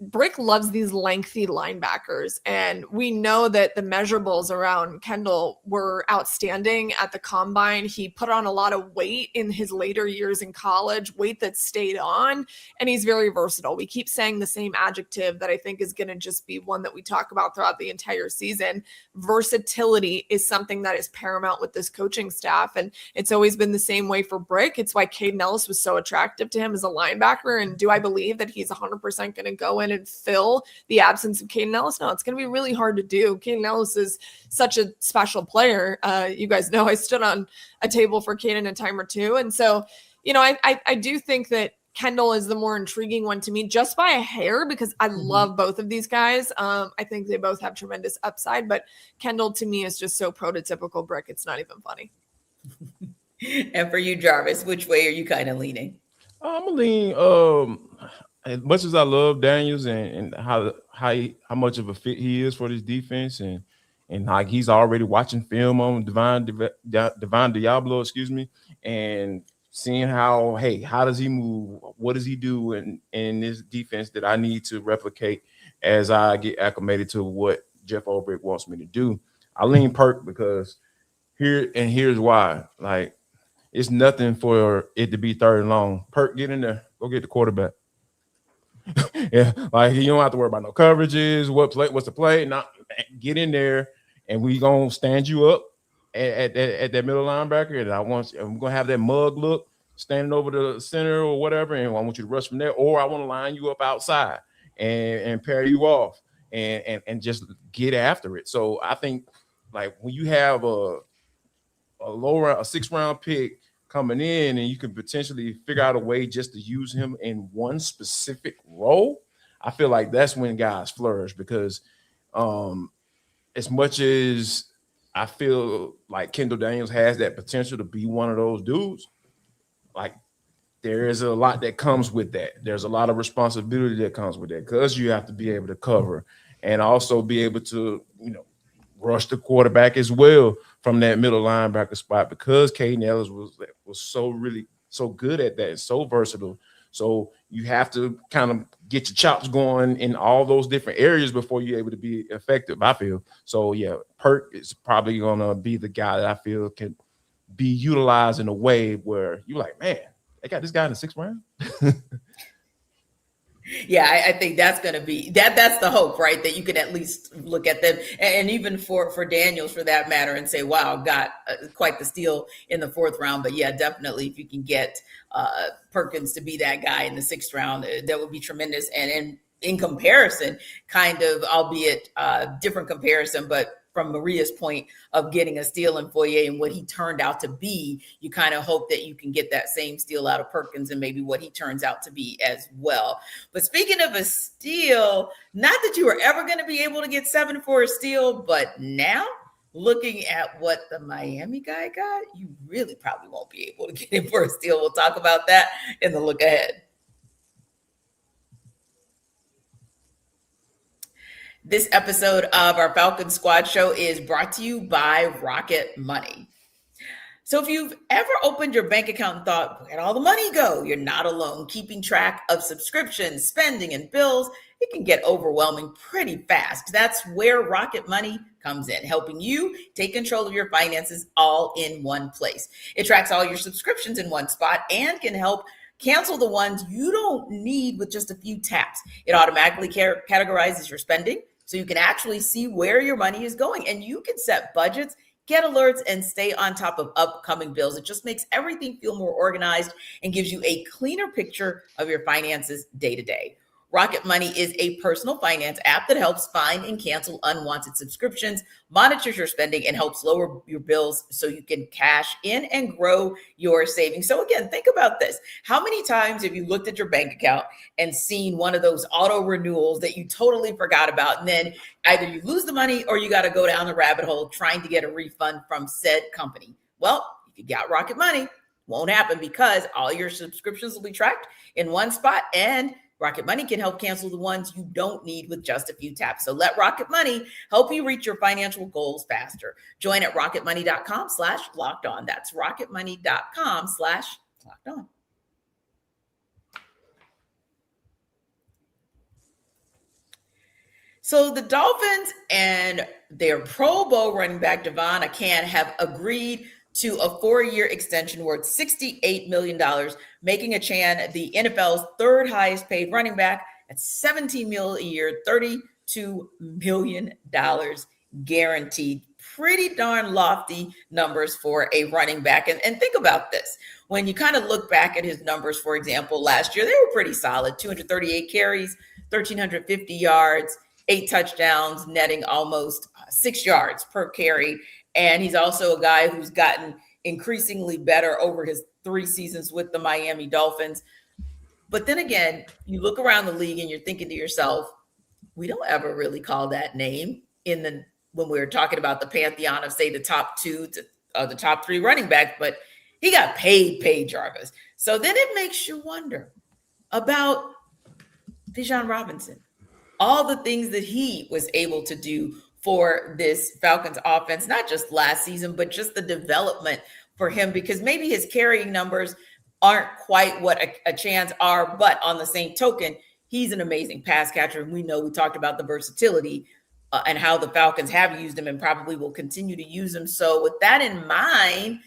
Brick loves these lengthy linebackers, and we know that the measurables around Kendall were outstanding at the combine. He put on a lot of weight in his later years in college, weight that stayed on, and he's very versatile. We keep saying the same adjective that I think is going to just be one that we talk about throughout the entire season. Versatility is something that is paramount with this coaching staff, and it's always been the same way for Brick. It's why Caden Ellis was so attractive to him as a linebacker, and do I believe that he's 100% going to go in and fill the absence of Caden Ellis? No, it's going to be really hard to do. Caden Ellis is such a special player. You guys know I stood on a table for Caden a time or two. And so, I do think that Kendall is the more intriguing one to me just by a hair because I love both of these guys. I think they both have tremendous upside, but Kendall to me is just so prototypical Brick. It's not even funny. And for you, Jarvis, which way are you kind of leaning? I'm going to lean, as much as I love Daniels and how much of a fit he is for this defense, and like he's already watching film on Divine Diablo, and seeing how does he move? What does he do in this defense that I need to replicate as I get acclimated to what Jeff Ulbrich wants me to do? I lean Perk because here's why. Like, it's nothing for it to be third and long. Perk, get in there. Go get the quarterback. Yeah, like you don't have to worry about no coverages. What's the play? Not get in there, and we gonna stand you up at that middle linebacker. And I'm gonna have that mug look standing over the center or whatever, and I want you to rush from there, or I want to line you up outside and pair you off and just get after it. So I think like when you have a sixth round pick coming in and you can potentially figure out a way just to use him in one specific role, I feel like that's when guys flourish because as much as I feel like Kendall Daniels has that potential to be one of those dudes, like there is a lot that comes with that. There's a lot of responsibility that comes with that because you have to be able to cover and also be able to, rush the quarterback as well from that middle linebacker spot because Caden Ellis was so good at that, so versatile. So you have to kind of get your chops going in all those different areas before you're able to be effective, I feel. So, yeah, Perk is probably going to be the guy that I feel can be utilized in a way where you're like, man, they got this guy in the sixth round. Yeah, I think that's going to be that's the hope, right? That you can at least look at them and even for Daniels for that matter and say, wow, got quite the steal in the fourth round. But yeah, definitely if you can get Perkins to be that guy in the sixth round, that would be tremendous. And in comparison, kind of, albeit different comparison, but from Maria's point of getting a steal in Foye and what he turned out to be, you kind of hope that you can get that same steal out of Perkins and maybe what he turns out to be as well. But speaking of a steal, not that you were ever going to be able to get 7 for a steal, but now looking at what the Miami guy got, you really probably won't be able to get him for a steal. We'll talk about that in the look ahead. This episode of our Falcons Squad Show is brought to you by Rocket Money. So if you've ever opened your bank account and thought, where'd all the money go? You're not alone. Keeping track of subscriptions, spending, and bills, it can get overwhelming pretty fast. That's where Rocket Money comes in, helping you take control of your finances all in one place. It tracks all your subscriptions in one spot and can help cancel the ones you don't need with just a few taps. It automatically categorizes your spending so you can actually see where your money is going, and you can set budgets, get alerts, and stay on top of upcoming bills. It just makes everything feel more organized and gives you a cleaner picture of your finances day to day. Rocket Money is a personal finance app that helps find and cancel unwanted subscriptions, monitors your spending, and helps lower your bills so you can cash in and grow your savings. So again, think about this. How many times have you looked at your bank account and seen one of those auto renewals that you totally forgot about? And then either you lose the money or you got to go down the rabbit hole trying to get a refund from said company. Well, if you got Rocket Money, won't happen because all your subscriptions will be tracked in one spot, and Rocket Money can help cancel the ones you don't need with just a few taps. So let Rocket Money help you reach your financial goals faster. Join at rocketmoney.com/locked-on. That's rocketmoney.com/locked-on. So the Dolphins and their Pro Bowl running back Devon Achane have agreed to a 4-year extension worth $68 million, making Achane the NFL's third highest paid running back at $17 million a year, $32 million guaranteed. Pretty darn lofty numbers for a running back. And think about this. When you kind of look back at his numbers, for example, last year, they were pretty solid. 238 carries, 1,350 yards, 8 touchdowns, netting almost 6 yards per carry. And he's also a guy who's gotten increasingly better over his 3 seasons with the Miami Dolphins. But then again, you look around the league and you're thinking to yourself, we don't ever really call that name when we're talking about the pantheon of, say, the top 2 to the top 3 running backs, but he got paid, Jarvis. So then it makes you wonder about Bijan Robinson, all the things that he was able to do for this Falcons offense, not just last season, but just the development for him, because maybe his carrying numbers aren't quite what Achane's are, but on the same token, he's an amazing pass catcher. And we talked about the versatility and how the Falcons have used him and probably will continue to use him. So with that in mind,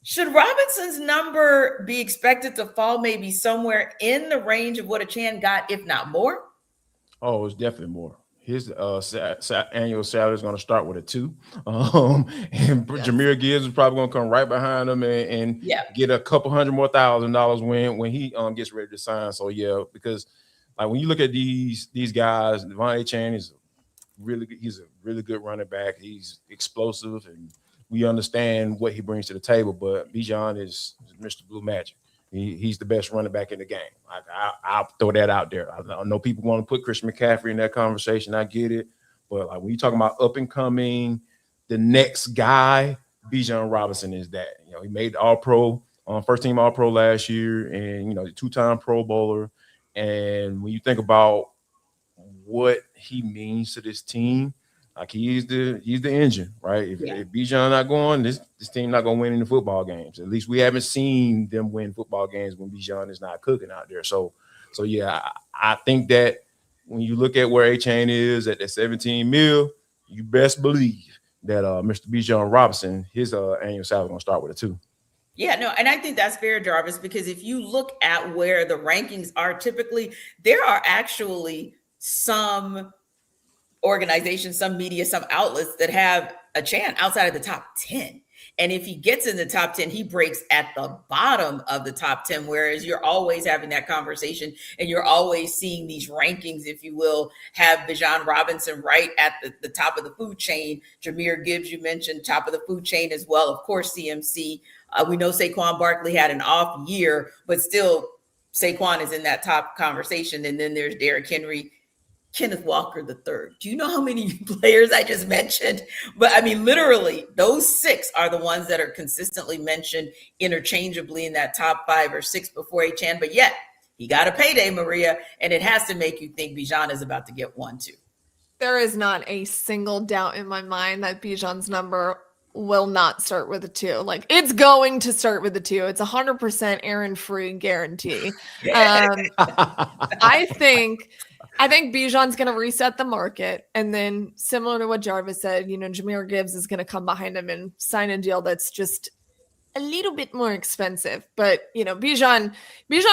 should Robinson's number be expected to fall maybe somewhere in the range of what Achane got, if not more? Oh, it's definitely more. His annual salary is going to start with a 2. And Jahmyr Gibbs is probably going to come right behind him and get a couple $100,000 more when he gets ready to sign. So because like when you look at these guys, Devon Achane he's a really good running back. He's explosive, and we understand what he brings to the table. But Bijan is Mr. Blue Magic. He's the best running back in the game. I'll throw that out there. I know people want to put Christian McCaffrey in that conversation. I get it. But like when you're talking about up and coming, the next guy, Bijan Robinson is that. He made All-Pro, first team All-Pro last year, and 2-time Pro Bowler. And when you think about what he means to this team, like he's the engine, right? If Bijan not going, this team not gonna win in the football games. At least we haven't seen them win football games when Bijan is not cooking out there. So I think that when you look at where Achane is at that $17 million, you best believe that Mr. Bijan Robinson, his annual salary is gonna start with a 2. Yeah, no, and I think that's fair, Jarvis, because if you look at where the rankings are typically, there are actually some organizations, some media, some outlets that have Achane outside of the top 10. And if he gets in the top 10, he breaks at the bottom of the top 10, whereas you're always having that conversation and you're always seeing these rankings, if you will, have Bijan Robinson right at the top of the food chain. Jahmyr Gibbs, you mentioned, top of the food chain as well. Of course, CMC. We know Saquon Barkley had an off year, but still Saquon is in that top conversation. And then there's Derrick Henry, Kenneth Walker III. Do you know how many players I just mentioned? But I mean, literally, those 6 are the ones that are consistently mentioned interchangeably in that top 5 or 6 before Achane. But yet, he got a payday, Maria, and it has to make you think Bijan is about to get one too. There is not a single doubt in my mind that Bijan's number will not start with a 2. Like, it's going to start with a 2. It's 100% Aaron Free guarantee. I think Bijan's going to reset the market. And then, similar to what Jarvis said, Jahmyr Gibbs is going to come behind him and sign a deal that's just a little bit more expensive. But, Bijan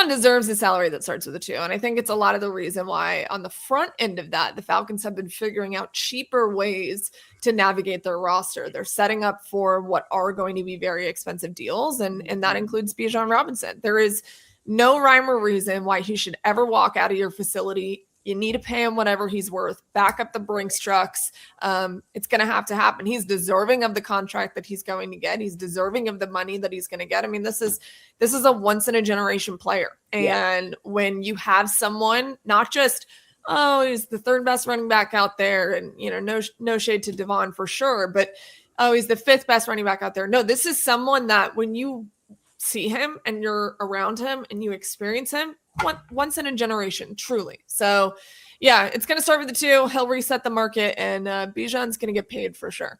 deserves a salary that starts with a 2. And I think it's a lot of the reason why on the front end of that, the Falcons have been figuring out cheaper ways to navigate their roster. They're setting up for what are going to be very expensive deals. And that includes Bijan Robinson. There is no rhyme or reason why he should ever walk out of your facility. You need to pay him whatever he's worth. Back up the Brinks trucks. It's going to have to happen. He's deserving of the contract that he's going to get. He's deserving of the money that he's going to get. I mean, this is a once in a generation player. And when you have someone, not just, he's the 3rd best running back out there, and no shade to Devon for sure, but he's the 5th best running back out there. No, this is someone that when you see him and you're around him and you experience him, once in a generation, truly. So, yeah, it's going to start with the 2. He'll reset the market, and Bijan's going to get paid for sure.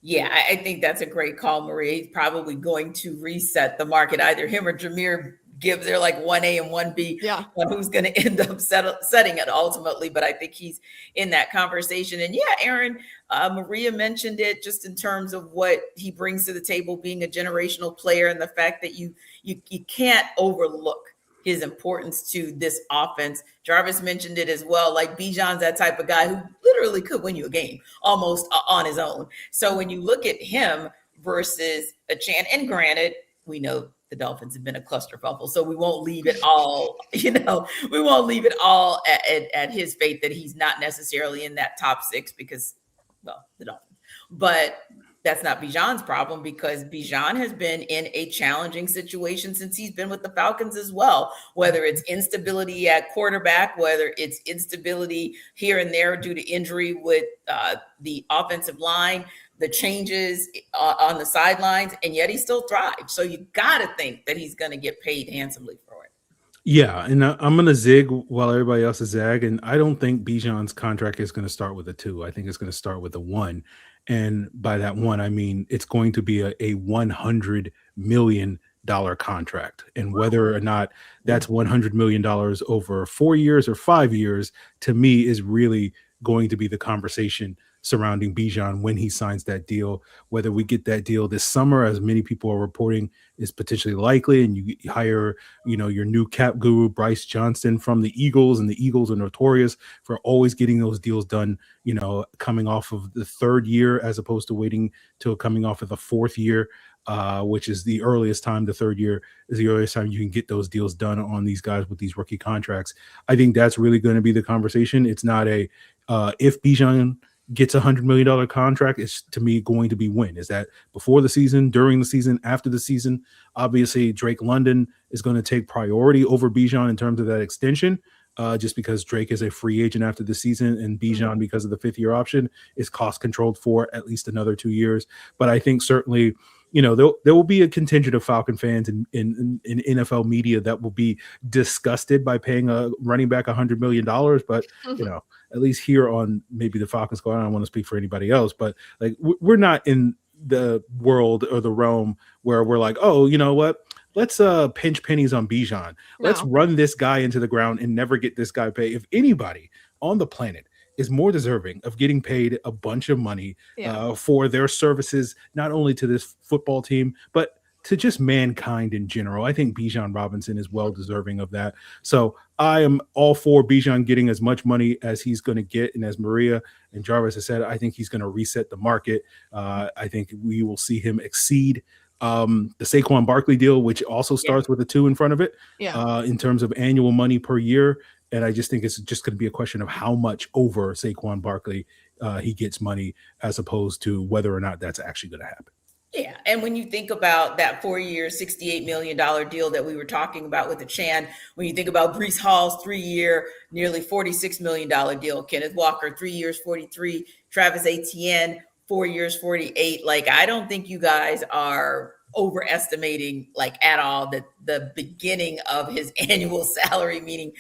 Yeah, I think that's a great call, Maria. He's probably going to reset the market. Either him or Jahmyr Gibbs, they're like 1A and 1B. Yeah. Who's going to end up setting it ultimately, but I think he's in that conversation. And yeah, Aaron, Maria mentioned it just in terms of what he brings to the table, being a generational player, and the fact that you can't overlook his importance to this offense. Jarvis mentioned it as well. Like, Bijan's that type of guy who literally could win you a game almost on his own. So when you look at him versus Achane, and granted, we know the Dolphins have been a clusterfuffle, so we won't leave it all, we won't leave it all at his fate that he's not necessarily in that top 6 because, well, the Dolphins. But that's not Bijan's problem, because Bijan has been in a challenging situation since he's been with the Falcons as well, whether it's instability at quarterback, whether it's instability here and there due to injury with the offensive line, the changes on the sidelines, and yet he still thrives. So you got to think that he's going to get paid handsomely for it. Yeah, and I'm going to zig while everybody else is zag, and I don't think Bijan's contract is going to start with a 2. I think it's going to start with a 1. And by that 1, I mean it's going to be a $100 million contract. And whether or not that's $100 million over 4 years or 5 years, to me, is really going to be the conversation surrounding Bijan when he signs that deal. Whether we get that deal this summer, as many people are reporting is potentially likely, and you hire, your new cap guru, Bryce Johnston from the Eagles, and the Eagles are notorious for always getting those deals done, coming off of the 3rd year as opposed to waiting till coming off of the 4th year, which is the earliest time. The 3rd year is the earliest time you can get those deals done on these guys with these rookie contracts. I think that's really going to be the conversation. It's not a if Bijan gets $100 million contract, it's to me going to be when. Is that before the season, during the season, after the season? Obviously, Drake London is going to take priority over Bijan in terms of that extension, just because Drake is a free agent after the season, and Bijan, because of the 5th-year option, is cost controlled for at least another 2 years. But I think certainly, there will be a contingent of Falcon fans in NFL media that will be disgusted by paying a running back $100 million. But, at least here on maybe the Falcons Squad, I don't want to speak for anybody else, but like we're not in the world or the realm where we're like, oh, you know what? Let's pinch pennies on Bijan. No. Let's run this guy into the ground and never get this guy paid. If anybody on the planet is more deserving of getting paid a bunch of money for their services, not only to this football team, but to just mankind in general, I think Bijan Robinson is well deserving of that. So I am all for Bijan getting as much money as he's going to get. And as Maria and Jarvis has said, I think he's going to reset the market. I think we will see him exceed the Saquon Barkley deal, which also starts with a 2 in front of it in terms of annual money per year. And I just think it's just going to be a question of how much over Saquon Barkley he gets money, as opposed to whether or not that's actually going to happen. Yeah. And when you think about that 4-year, $68 million deal that we were talking about with Achane, when you think about Breece Hall's 3-year, nearly $46 million deal, Kenneth Walker, 3 years, 43, Travis Etienne, 4 years, 48. Like, I don't think you guys are overestimating like at all that the beginning of his annual salary, meaning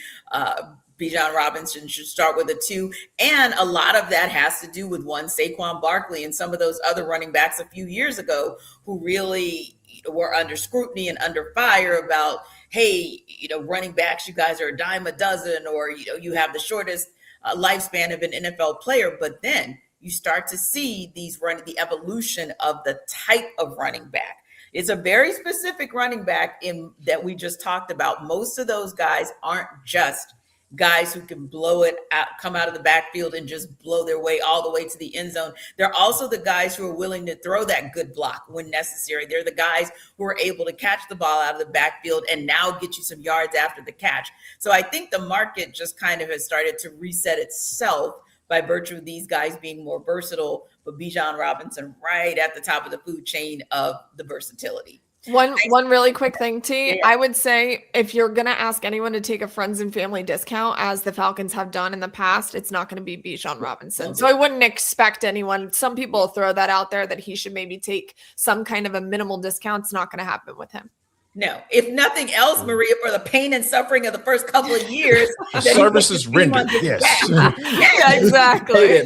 Bijan Robinson should start with a 2. And a lot of that has to do with one, Saquon Barkley and some of those other running backs a few years ago who really were under scrutiny and under fire about, hey, running backs, you guys are a dime a dozen, or, you have the shortest lifespan of an NFL player. But then you start to see the evolution of the type of running back. It's a very specific running back that we just talked about. Most of those guys aren't just guys who can blow it out, come out of the backfield and just blow their way all the way to the end zone. They're also the guys who are willing to throw that good block when necessary. They're the guys who are able to catch the ball out of the backfield and now get you some yards after the catch. So I think the market just kind of has started to reset itself by virtue of these guys being more versatile, but Bijan Robinson right at the top of the food chain of the versatility. One really quick thing, T. Yeah. I would say if you're going to ask anyone to take a friends and family discount, as the Falcons have done in the past, it's not going to be Bijan Robinson. So I wouldn't expect anyone. Some people throw that out there that he should maybe take some kind of a minimal discount. It's not going to happen with him. No, if nothing else, Maria, for the pain and suffering of the first couple of years, services rendered. Yes. Yeah, exactly.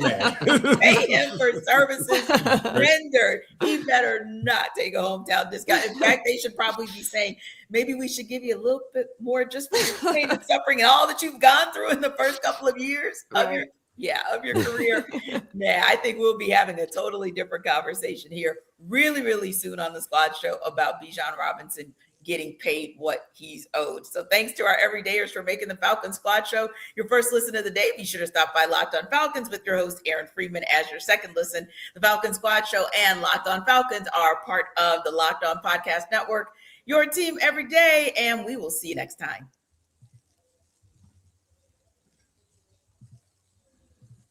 Pay him for services rendered. He better not take a hometown discount. In fact, they should probably be saying, maybe we should give you a little bit more just for pain and suffering and all that you've gone through in the first couple of years of your career. Man, I think we'll be having a totally different conversation here really, really soon on the Squad Show about Bijan Robinson getting paid what he's owed. So thanks to our everydayers for making the Falcons Squad Show your first listen of the day. Be sure to stop by Locked On Falcons with your host, Aaron Freeman, as your second listen. The Falcons Squad Show and Locked On Falcons are part of the Locked On Podcast Network, your team every day, and we will see you next time.